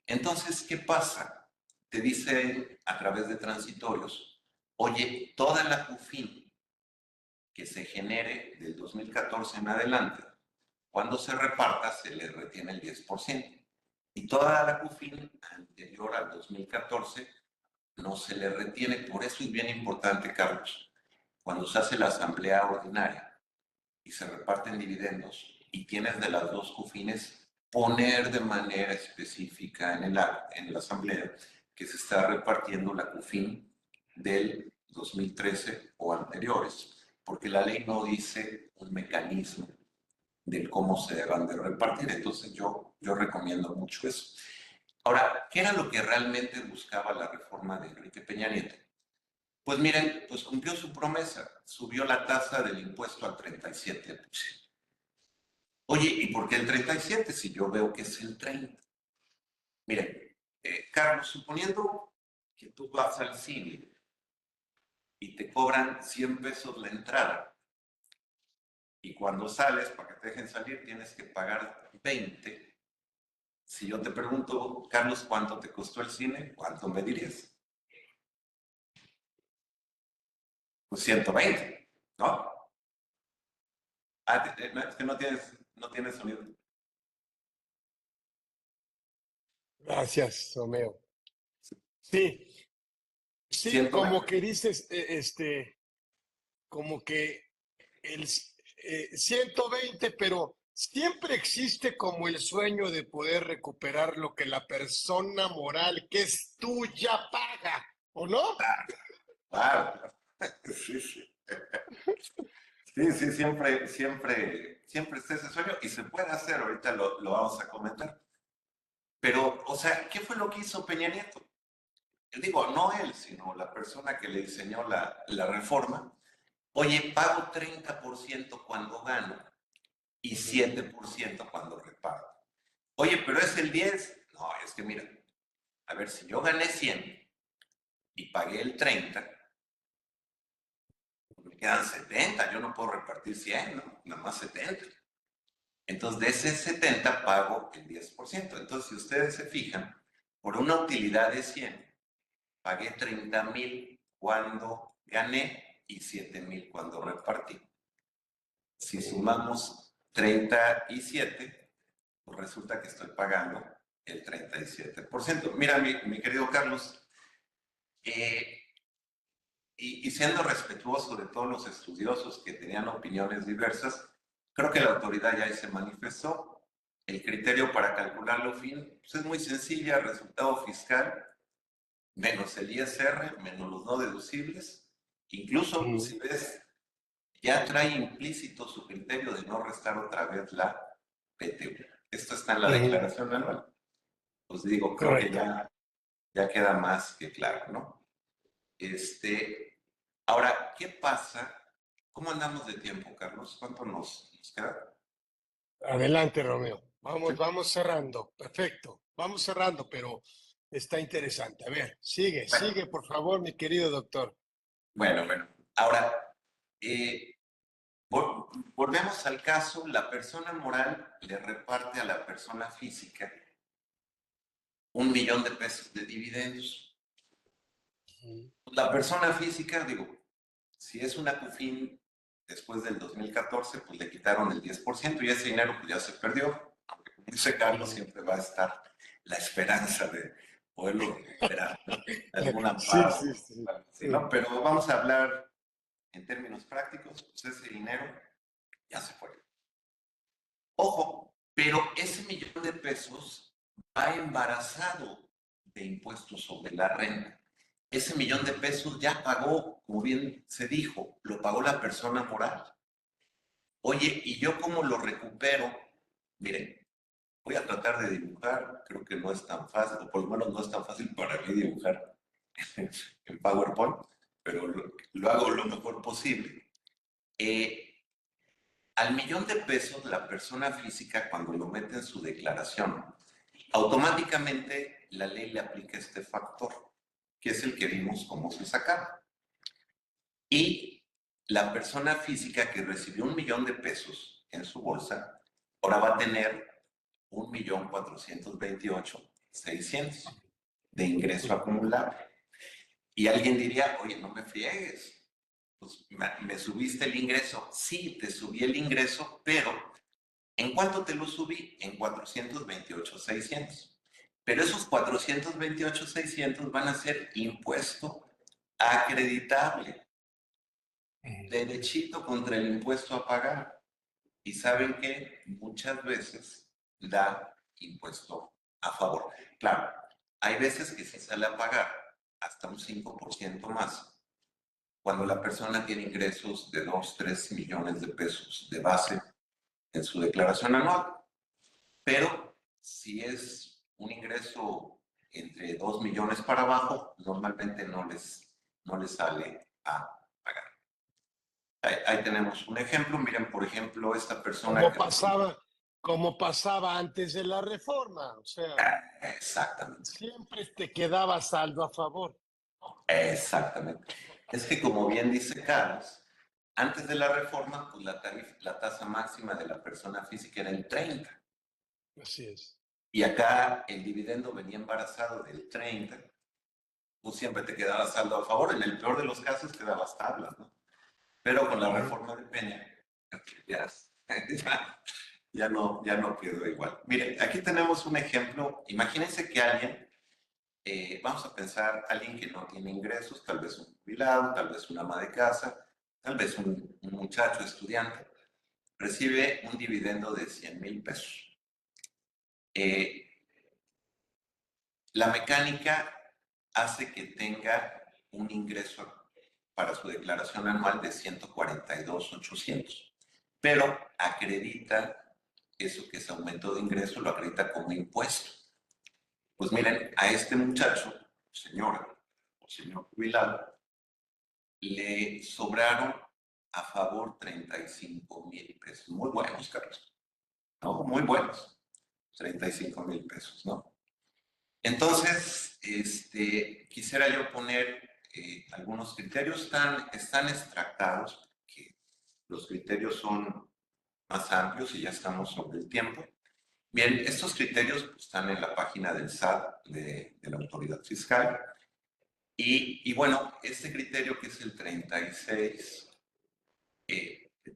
Entonces, ¿qué pasa? Te dicen a través de transitorios, oye, toda la CUFIN que se genere del 2014 en adelante, cuando se reparta se le retiene el 10%. Y toda la CUFIN anterior al 2014 no se le retiene. Por eso es bien importante, Carlos, cuando se hace la asamblea ordinaria y se reparten dividendos y tienes de las dos CUFINes, poner de manera específica en la asamblea que se está repartiendo la CUFIN del 2013 o anteriores, porque la ley no dice un mecanismo del cómo se deban de repartir. Entonces yo recomiendo mucho eso. Ahora, ¿qué era lo que realmente buscaba la reforma de Enrique Peña Nieto? Pues miren, pues cumplió su promesa, subió la tasa del impuesto al 37%. Oye, ¿y por qué el 37% si yo veo que es el 30%? Miren, Carlos, suponiendo que tú vas al cine y te cobran 100 pesos la entrada y cuando sales, para que te dejen salir, tienes que pagar 20. Si yo te pregunto, Carlos, ¿cuánto te costó el cine? ¿Cuánto me dirías? Pues 120, ¿no? Es que no tienes sonido. Gracias, Romeo. Sí, sí, como 120. que dices, como que el 120, pero siempre existe como el sueño de poder recuperar lo que la persona moral que es tuya paga, ¿o no? Claro, sí, sí. Sí, sí, siempre está ese sueño y se puede hacer, ahorita lo vamos a comentar. Pero, o sea, ¿qué fue lo que hizo Peña Nieto? Digo, no él, sino la persona que le diseñó la reforma. Oye, pago 30% cuando gano y 7% cuando reparto. Oye, pero es el 10. No, es que mira, a ver, si yo gané 100 y pagué el 30, me quedan 70, yo no puedo repartir 100, ¿no? Nada más 70. Entonces, de ese 70 pago el 10%. Entonces, si ustedes se fijan, por una utilidad de 100, pagué 30,000 cuando gané y 7,000 cuando repartí. Si sumamos 37, pues resulta que estoy pagando el 37%. Mira, mi querido Carlos, y siendo respetuoso de todos los estudiosos que tenían opiniones diversas, creo que la autoridad ya se manifestó. El criterio para calcular lo fin pues es muy sencilla: resultado fiscal menos el ISR menos los no deducibles. Incluso, si ves, ya trae implícito su criterio de no restar otra vez la PTU. Esto está en la declaración anual. Pues digo, creo que ya queda más que claro, ¿no? Ahora, ¿qué pasa? ¿Cómo andamos de tiempo, Carlos? ¿Cuánto nos queda? Adelante, Romeo. Sí. Vamos cerrando. Perfecto. Vamos cerrando, pero está interesante. A ver, sigue, Bueno, sigue, por favor, mi querido doctor. bueno. Ahora, eh, volvemos al caso. La persona moral le reparte a la persona física 1 millón de pesos de dividendos. La persona física, digo, si es una CUFIN después del 2014, pues le quitaron el 10% y ese dinero pues ya se perdió. Aunque, como dice Carlos, siempre va a estar la esperanza de poderlo recuperar, ¿no? Algún Sí, amparo, sí, sí. sí, ¿no? Pero vamos a hablar en términos prácticos, pues ese dinero ya se fue. Ojo, pero ese 1 millón de pesos va embarazado de impuestos sobre la renta. Ese 1 millón de pesos ya pagó, como bien se dijo, lo pagó la persona moral. Oye, ¿y yo cómo lo recupero? Miren, voy a tratar de dibujar, creo que no es tan fácil, o por lo menos no es tan fácil para mí dibujar en PowerPoint, pero lo hago lo mejor posible. Al 1 millón de pesos, la persona física, cuando lo mete en su declaración, automáticamente la ley le aplica este factor, que es el que vimos cómo se saca. Y la persona física que recibió 1 millón de pesos en su bolsa, ahora va a tener 1.428.600 de ingreso acumulado. Y alguien diría, oye, no me friegues, pues me subiste el ingreso. Sí, te subí el ingreso, pero ¿en cuánto te lo subí? En 428.600. Pero esos 428.600 van a ser impuesto acreditable, derechito contra el impuesto a pagar. Y saben que muchas veces da impuesto a favor. Claro, hay veces que se sale a pagar hasta un 5% más cuando la persona tiene ingresos de 2, 3 millones de pesos de base en su declaración anual. Pero si es un ingreso entre 2 millones para abajo, normalmente no les sale a pagar. Ahí tenemos un ejemplo. Miren, por ejemplo, esta persona que... Como pasaba antes de la reforma. O sea, Exactamente. siempre te quedaba saldo a favor. Exactamente. Es que como bien dice Carlos, antes de la reforma, pues la tasa máxima de la persona física era el 30. Así es. Y acá el dividendo venía embarazado del 30. Tú siempre te quedabas saldo a favor. En el peor de los casos quedabas tablas, ¿no? Pero con la reforma de Peña, ya, ya no quedó igual. Miren, aquí tenemos un ejemplo. Imagínense que alguien, vamos a pensar, alguien que no tiene ingresos, tal vez un jubilado, tal vez una ama de casa, tal vez un muchacho estudiante, recibe un dividendo de 100,000 pesos. La mecánica hace que tenga un ingreso para su declaración anual de 142,800, pero acredita eso, que ese aumento de ingreso lo acredita como impuesto. Pues miren, a este muchacho, señora o señor jubilado, le sobraron a favor 35,000 pesos. Muy buenos, Carlos. ¿No? Muy buenos. 35,000 pesos, ¿no? Entonces, quisiera yo poner algunos criterios. Están extractados, que los criterios son más amplios y ya estamos sobre el tiempo. Bien, estos criterios pues, están en la página del SAT, de la autoridad fiscal. Y bueno, este criterio, que es el 36,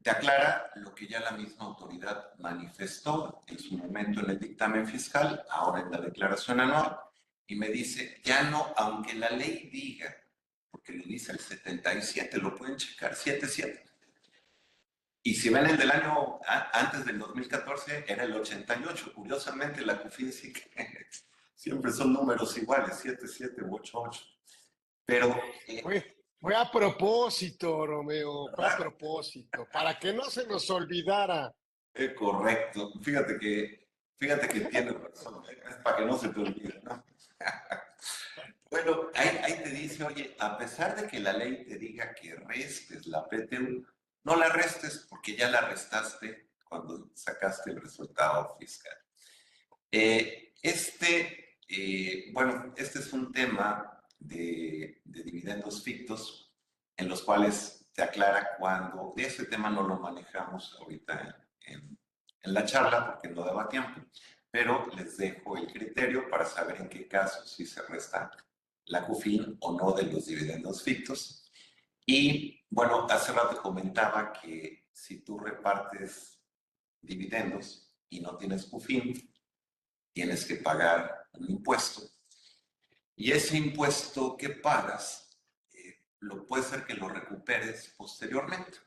te aclara lo que ya la misma autoridad manifestó en su momento en el dictamen fiscal, ahora en la declaración anual, y me dice, ya no, aunque la ley diga, porque le dice el 77, lo pueden checar, 77. Y si ven el del año antes del 2014, era el 88. Curiosamente, la CUFIN sí que siempre son números iguales, 77 u 88. Pero, Fue a propósito, Romeo, fue a ¿verdad? propósito, para que no se nos olvidara. Correcto. Fíjate que tiene razón. Es para que no se te olvide, ¿no? Bueno, ahí te dice, oye, a pesar de que la ley te diga que restes la PTU, no la restes porque ya la restaste cuando sacaste el resultado fiscal. Bueno, este es un tema de dividendos fictos en los cuales te aclara cuando, de ese tema no lo manejamos ahorita en la charla porque no daba tiempo, pero les dejo el criterio para saber en qué casos si se resta la CUFIN o no de los dividendos fictos. Y bueno, hace rato comentaba que si tú repartes dividendos y no tienes CUFIN, tienes que pagar un impuesto. Y ese impuesto que pagas, lo puede ser que lo recuperes posteriormente.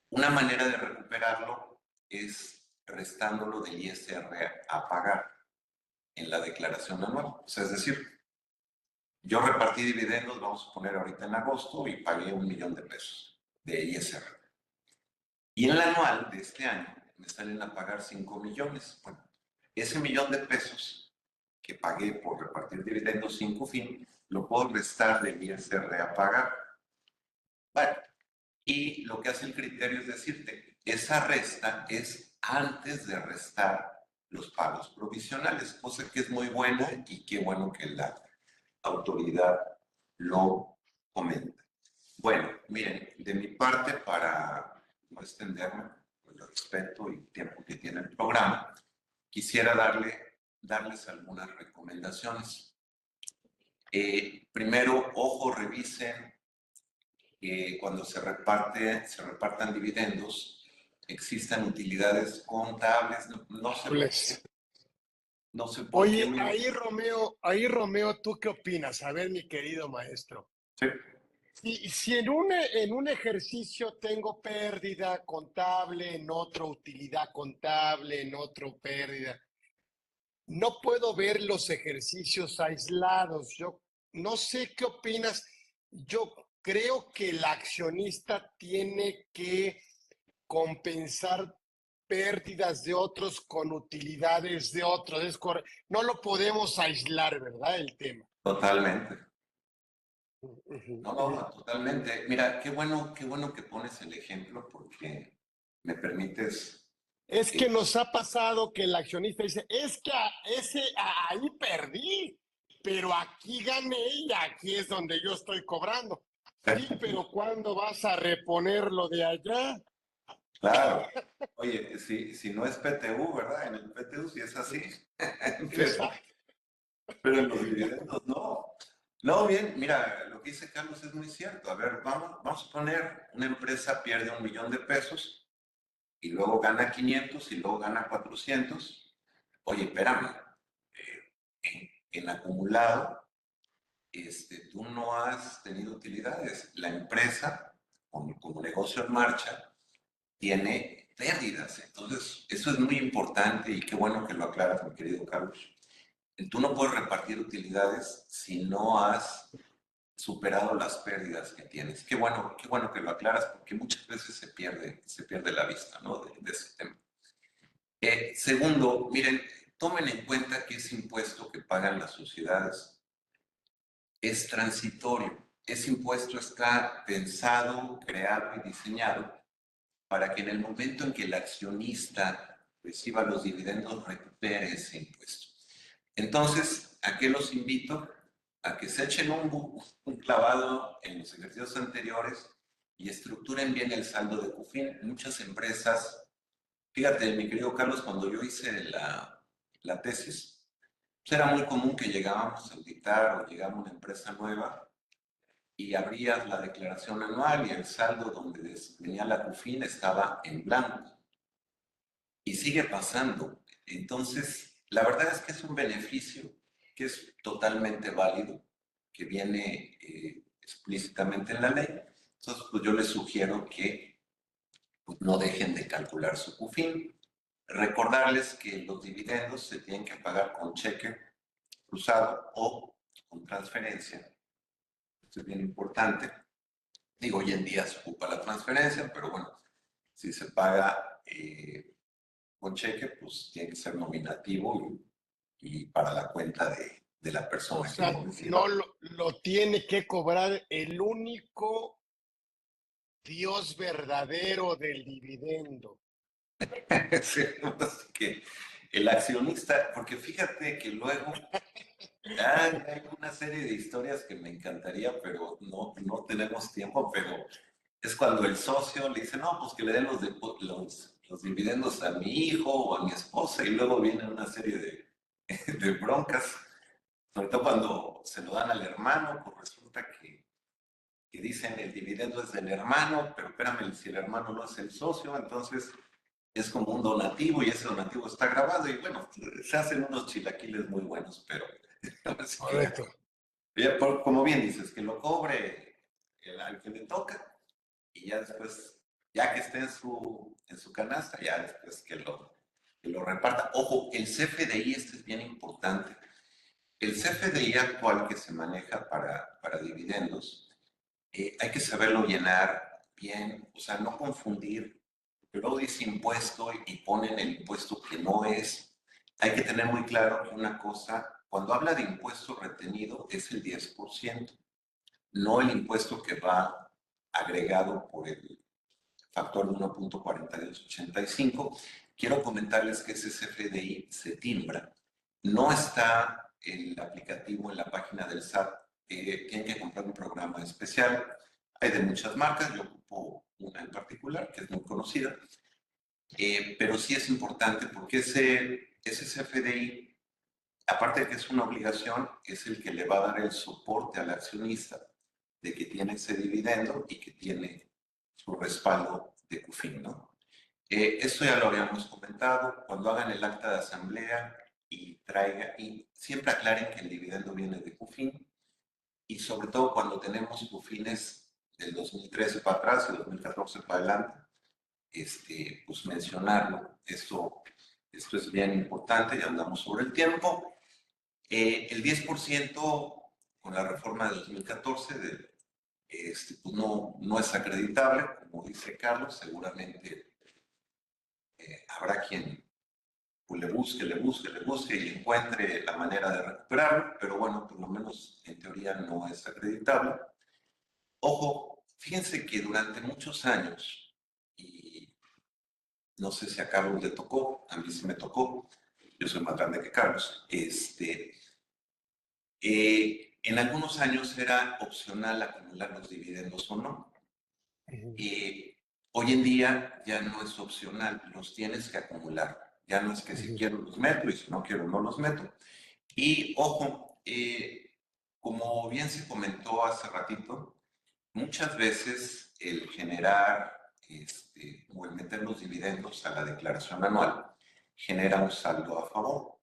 Una manera de recuperarlo es restándolo del ISR a pagar en la declaración anual. O sea, es decir, yo repartí dividendos, vamos a poner ahorita en agosto, y pagué 1,000,000 de pesos de ISR. Y en el anual de este año me salen a pagar 5,000,000. Bueno, ese 1,000,000 de pesos que pagué por repartir dividendos sin CUFIN, lo puedo restar del ISR a pagar. Bueno, y lo que hace el criterio es decirte, esa resta es antes de restar los pagos provisionales, cosa que es muy buena y qué bueno que la autoridad lo comenta. Bueno, miren, de mi parte, para no extenderme, con el respeto y tiempo que tiene el programa, quisiera darles algunas recomendaciones. Primero, ojo, revisen que cuando se repartan dividendos, existan utilidades contables, Hables. no sé por qué. Oye, ahí Romeo, ¿tú qué opinas? A ver, mi querido maestro. Sí, Si en un ejercicio tengo pérdida contable, en otro utilidad contable, en otro pérdida, no puedo ver los ejercicios aislados. Yo no sé qué opinas. Yo creo que el accionista tiene que compensar pérdidas de otros con utilidades de otros. No lo podemos aislar, ¿verdad? El tema. totalmente. Ujú, No, ujú. no, totalmente. Mira, qué bueno que pones el ejemplo porque me permites. Es que nos ha pasado que el accionista dice, es que ahí perdí, pero aquí gané y aquí es donde yo estoy cobrando. Sí, pero ¿cuándo vas a reponer lo de allá? Claro. Oye, si no es PTU, ¿verdad? En el PTU sí es así, pero, Exacto. pero en los dividendos no. No, bien, mira, lo que dice Carlos es muy cierto. A ver, vamos a poner, una empresa pierde 1,000,000 de pesos y luego gana 500 y luego gana 400. Oye, espérame, en acumulado, tú no has tenido utilidades. La empresa, como negocio en marcha, tiene pérdidas. Entonces, eso es muy importante y qué bueno que lo aclaras, mi querido Carlos. Tú no puedes repartir utilidades si no has superado las pérdidas que tienes. Qué bueno que lo aclaras porque muchas veces se pierde la vista, ¿no? De ese tema. Segundo, miren, tomen en cuenta que ese impuesto que pagan las sociedades es transitorio. Ese impuesto está pensado, creado y diseñado para que en el momento en que el accionista reciba los dividendos recupere ese impuesto. Entonces, ¿a qué los invito? A que se echen un clavado en los ejercicios anteriores y estructuren bien el saldo de CUFIN. Muchas empresas, fíjate, mi querido Carlos, cuando yo hice la tesis, pues era muy común que llegábamos a auditar o llegaba una empresa nueva y abrías la declaración anual y el saldo donde venía la CUFIN estaba en blanco. Y sigue pasando. Entonces, la verdad es que es un beneficio que es totalmente válido, que viene explícitamente en la ley. Entonces, pues yo les sugiero que pues, no dejen de calcular su CUFIN. Recordarles que los dividendos se tienen que pagar con cheque cruzado o con transferencia. Esto es bien importante. Digo, hoy en día se ocupa la transferencia, pero bueno, si se paga con cheque, pues tiene que ser nominativo y para la cuenta de la O persona que sea, lo reciba. no lo tiene que cobrar el único Dios verdadero del dividendo. Sí, así que el accionista, porque fíjate que luego hay una serie de historias que me encantaría, pero no tenemos tiempo, pero es cuando el socio le dice, no, pues que le den los dividendos a mi hijo o a mi esposa, y luego viene una serie de broncas, sobre todo cuando se lo dan al hermano, pues resulta que dicen el dividendo es del hermano, pero espérame, si el hermano no es el socio, entonces es como un donativo y ese donativo está grabado y bueno, se hacen unos chilaquiles muy buenos, pero así que Correcto. como bien dices, que lo cobre al que le toca y ya después, ya que esté en su canasta, ya después que lo reparta. Ojo, el CFDI, este es bien importante. El CFDI actual que se maneja para dividendos, hay que saberlo llenar bien, o sea, no confundir. Pero luego dice impuesto y ponen el impuesto que no es. Hay que tener muy claro que una cosa, cuando habla de impuesto retenido, es el 10%, no el impuesto que va agregado por el factor de 1.4285. Quiero comentarles que ese CFDI se timbra. No está el aplicativo en la página del SAT. Tienen que comprar un programa especial. Hay de muchas marcas, yo ocupo una en particular que es muy conocida, pero sí es importante porque ese CFDI, aparte de que es una obligación, es el que le va a dar el soporte al accionista de que tiene ese dividendo y que tiene su respaldo de CUFIN, ¿no? Esto ya lo habíamos comentado, cuando hagan el acta de asamblea y siempre aclaren que el dividendo viene de CUFIN y sobre todo cuando tenemos CUFINes del 2013 para atrás y 2014 para adelante, pues mencionarlo. Esto es bien importante, ya andamos sobre el tiempo. El 10% con la reforma de 2014 pues no es acreditable, como dice Carlos, seguramente habrá quien pues, le busque y encuentre la manera de recuperarlo, pero bueno, por lo menos en teoría no es acreditable. Ojo, fíjense que durante muchos años, y no sé si a Carlos le tocó, a mí sí me tocó, yo soy más grande que Carlos, en algunos años era opcional acumular los dividendos o no. Hoy en día ya no es opcional, los tienes que acumular. Ya no es que si quiero los meto y si no quiero no los meto. Y ojo, como bien se comentó hace ratito, muchas veces el generar o el meter los dividendos a la declaración anual genera un saldo a favor.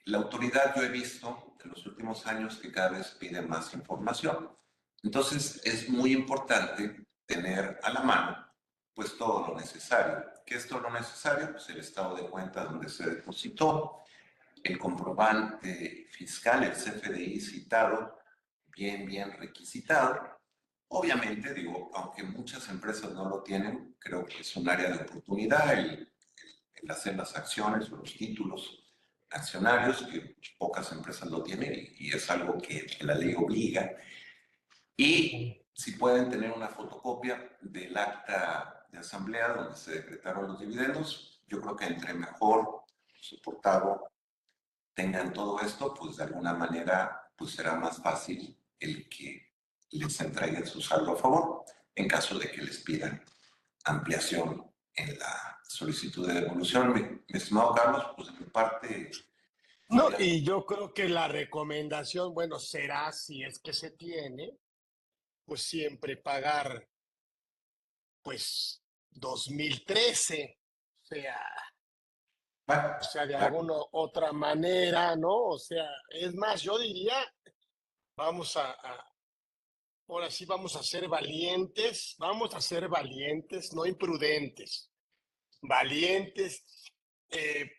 La autoridad, yo he visto en los últimos años que cada vez pide más información. Entonces, es muy importante tener a la mano pues todo lo necesario. ¿Qué es todo lo necesario? Pues el estado de cuenta donde se depositó, el comprobante fiscal, el CFDI citado, bien requisitado. Obviamente, digo, aunque muchas empresas no lo tienen, creo que es un área de oportunidad el hacer las acciones o los títulos accionarios, que pocas empresas lo tienen y es algo que la ley obliga. Y si pueden tener una fotocopia del acta de asamblea donde se decretaron los dividendos, yo creo que entre mejor soportado tengan todo esto, pues de alguna manera pues será más fácil el que les entreguen su saldo a favor en caso de que les pidan ampliación en la solicitud de devolución. Mi estimado Carlos, pues de mi parte No, Sabía. y yo creo que la recomendación, bueno, será, si es que se tiene, pues siempre pagar, pues, 2013, Bueno, o sea, de claro. alguna otra manera, ¿no? O sea, es más, yo diría, ahora sí vamos a ser valientes, no imprudentes, valientes, eh,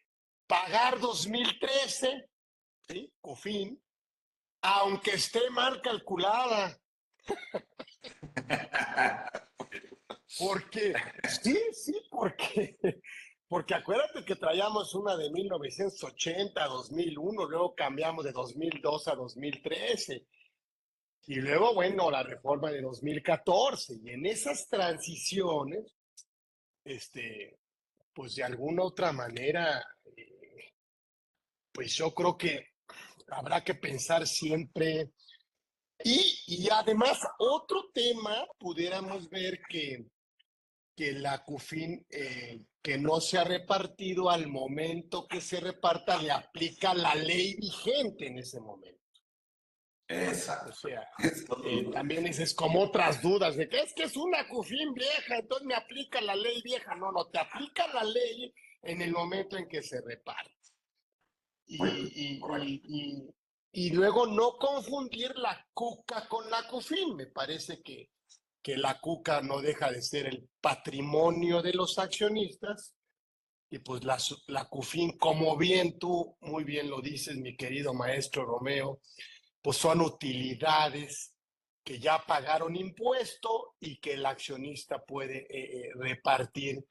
pagar 2013, ¿sí? COFIN, aunque esté mal calculada, porque, sí, sí, porque acuérdate que traíamos una de 1980 a 2001, luego cambiamos de 2002 a 2013, y luego, bueno, la reforma de 2014, y en esas transiciones, este, pues de alguna otra manera, pues yo creo que habrá que pensar siempre. Y además, otro tema, pudiéramos ver que la CUFIN, que no se ha repartido al momento que se reparta, le aplica la ley vigente en ese momento. O Exacto. sea, Esto- también esa es como otras dudas de que es una CUFIN vieja, entonces me aplica la ley vieja. No, no, te aplica la ley en el momento en que se reparte. muy Y, correcto. y, y, y luego no confundir la CUCA con la CUFIN. Me parece que la CUCA no deja de ser el patrimonio de los accionistas y pues la CUFIN, como bien tú muy bien lo dices, mi querido maestro Romeo, pues son utilidades que ya pagaron impuesto y que el accionista puede repartir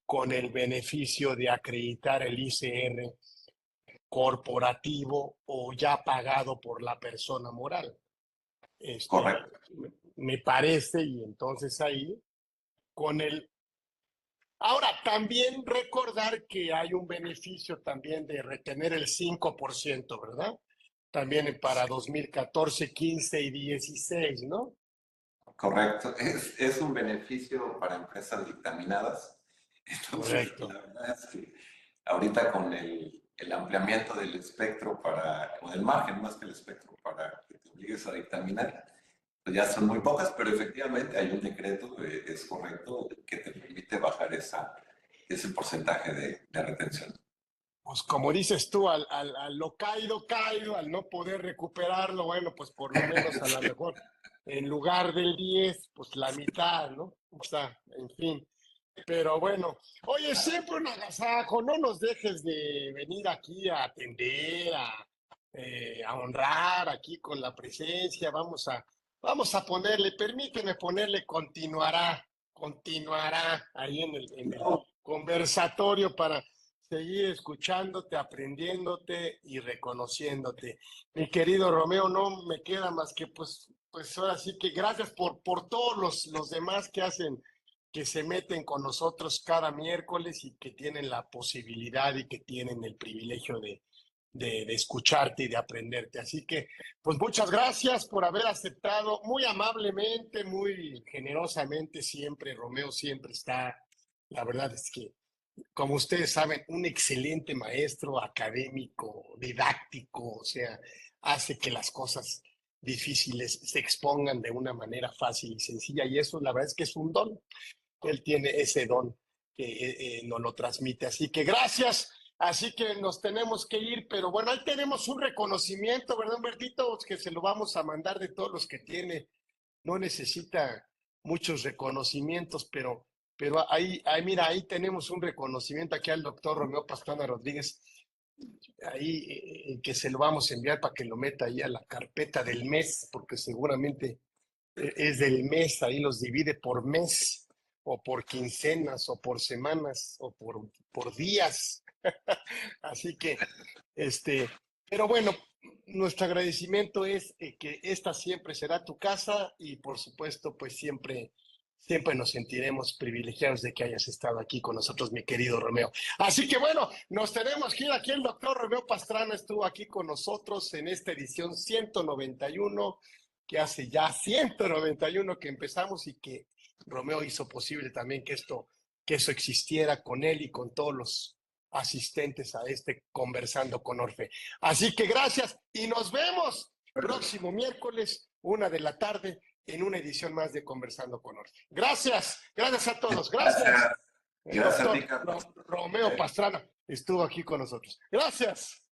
con el beneficio de acreditar el ICR corporativo o ya pagado por la persona moral. Correcto. Me parece, y entonces ahí, con el... Ahora, también recordar que hay un beneficio también de retener el 5%, ¿verdad? También para 2014, 15 y 16, ¿no? Correcto. Es un beneficio para empresas dictaminadas. Entonces, Correcto. la verdad es que ahorita con el ampliamiento del espectro para, o del margen más que el espectro para que te obligues a dictaminar, pues ya son muy pocas, pero efectivamente hay un decreto, es correcto, que te permite bajar ese porcentaje de retención. Pues como dices tú, al lo caído, caído, al no poder recuperarlo, bueno, pues por lo menos a lo Sí. mejor en lugar del 10, pues la mitad, ¿no? O sea, en fin. Pero bueno, oye, siempre un agasajo, no nos dejes de venir aquí a atender, a honrar aquí con la presencia, vamos a ponerle, permíteme ponerle continuará ahí en el No, conversatorio para seguir escuchándote, aprendiéndote y reconociéndote. Mi querido Romeo, no me queda más que pues ahora sí que gracias por todos los demás que hacen, que se meten con nosotros cada miércoles y que tienen la posibilidad y que tienen el privilegio de escucharte y de aprenderte. Así que, pues muchas gracias por haber aceptado muy amablemente, muy generosamente siempre. Romeo siempre está, la verdad es que, como ustedes saben, un excelente maestro académico, didáctico, o sea, hace que las cosas difíciles se expongan de una manera fácil y sencilla y eso la verdad es que es un don. Él tiene ese don que nos lo transmite. Así que gracias. Así que nos tenemos que ir, pero bueno, ahí tenemos un reconocimiento, ¿verdad, Humbertito? Que se lo vamos a mandar de todos los que tiene. No necesita muchos reconocimientos, pero mira, ahí tenemos un reconocimiento aquí al doctor Romeo Pastrana Rodríguez, ahí que se lo vamos a enviar para que lo meta ahí a la carpeta del mes, porque seguramente es del mes, ahí los divide por mes, o por quincenas, o por semanas, o por días. Así que, este, pero bueno, nuestro agradecimiento es que esta siempre será tu casa y por supuesto, pues siempre nos sentiremos privilegiados de que hayas estado aquí con nosotros, mi querido Romeo. Así que bueno, nos tenemos que ir aquí. El doctor Romeo Pastrana estuvo aquí con nosotros en esta edición 191, que hace ya 191 que empezamos y que Romeo hizo posible también que eso existiera con él y con todos asistentes a este Conversando con Orfe. Así que gracias y nos vemos próximo miércoles, 1 p.m, en una edición más de Conversando con Orfe. Gracias, gracias a todos, gracias. El Gracias a doctor ti, Carlos. Romeo Pastrana estuvo aquí con nosotros. Gracias.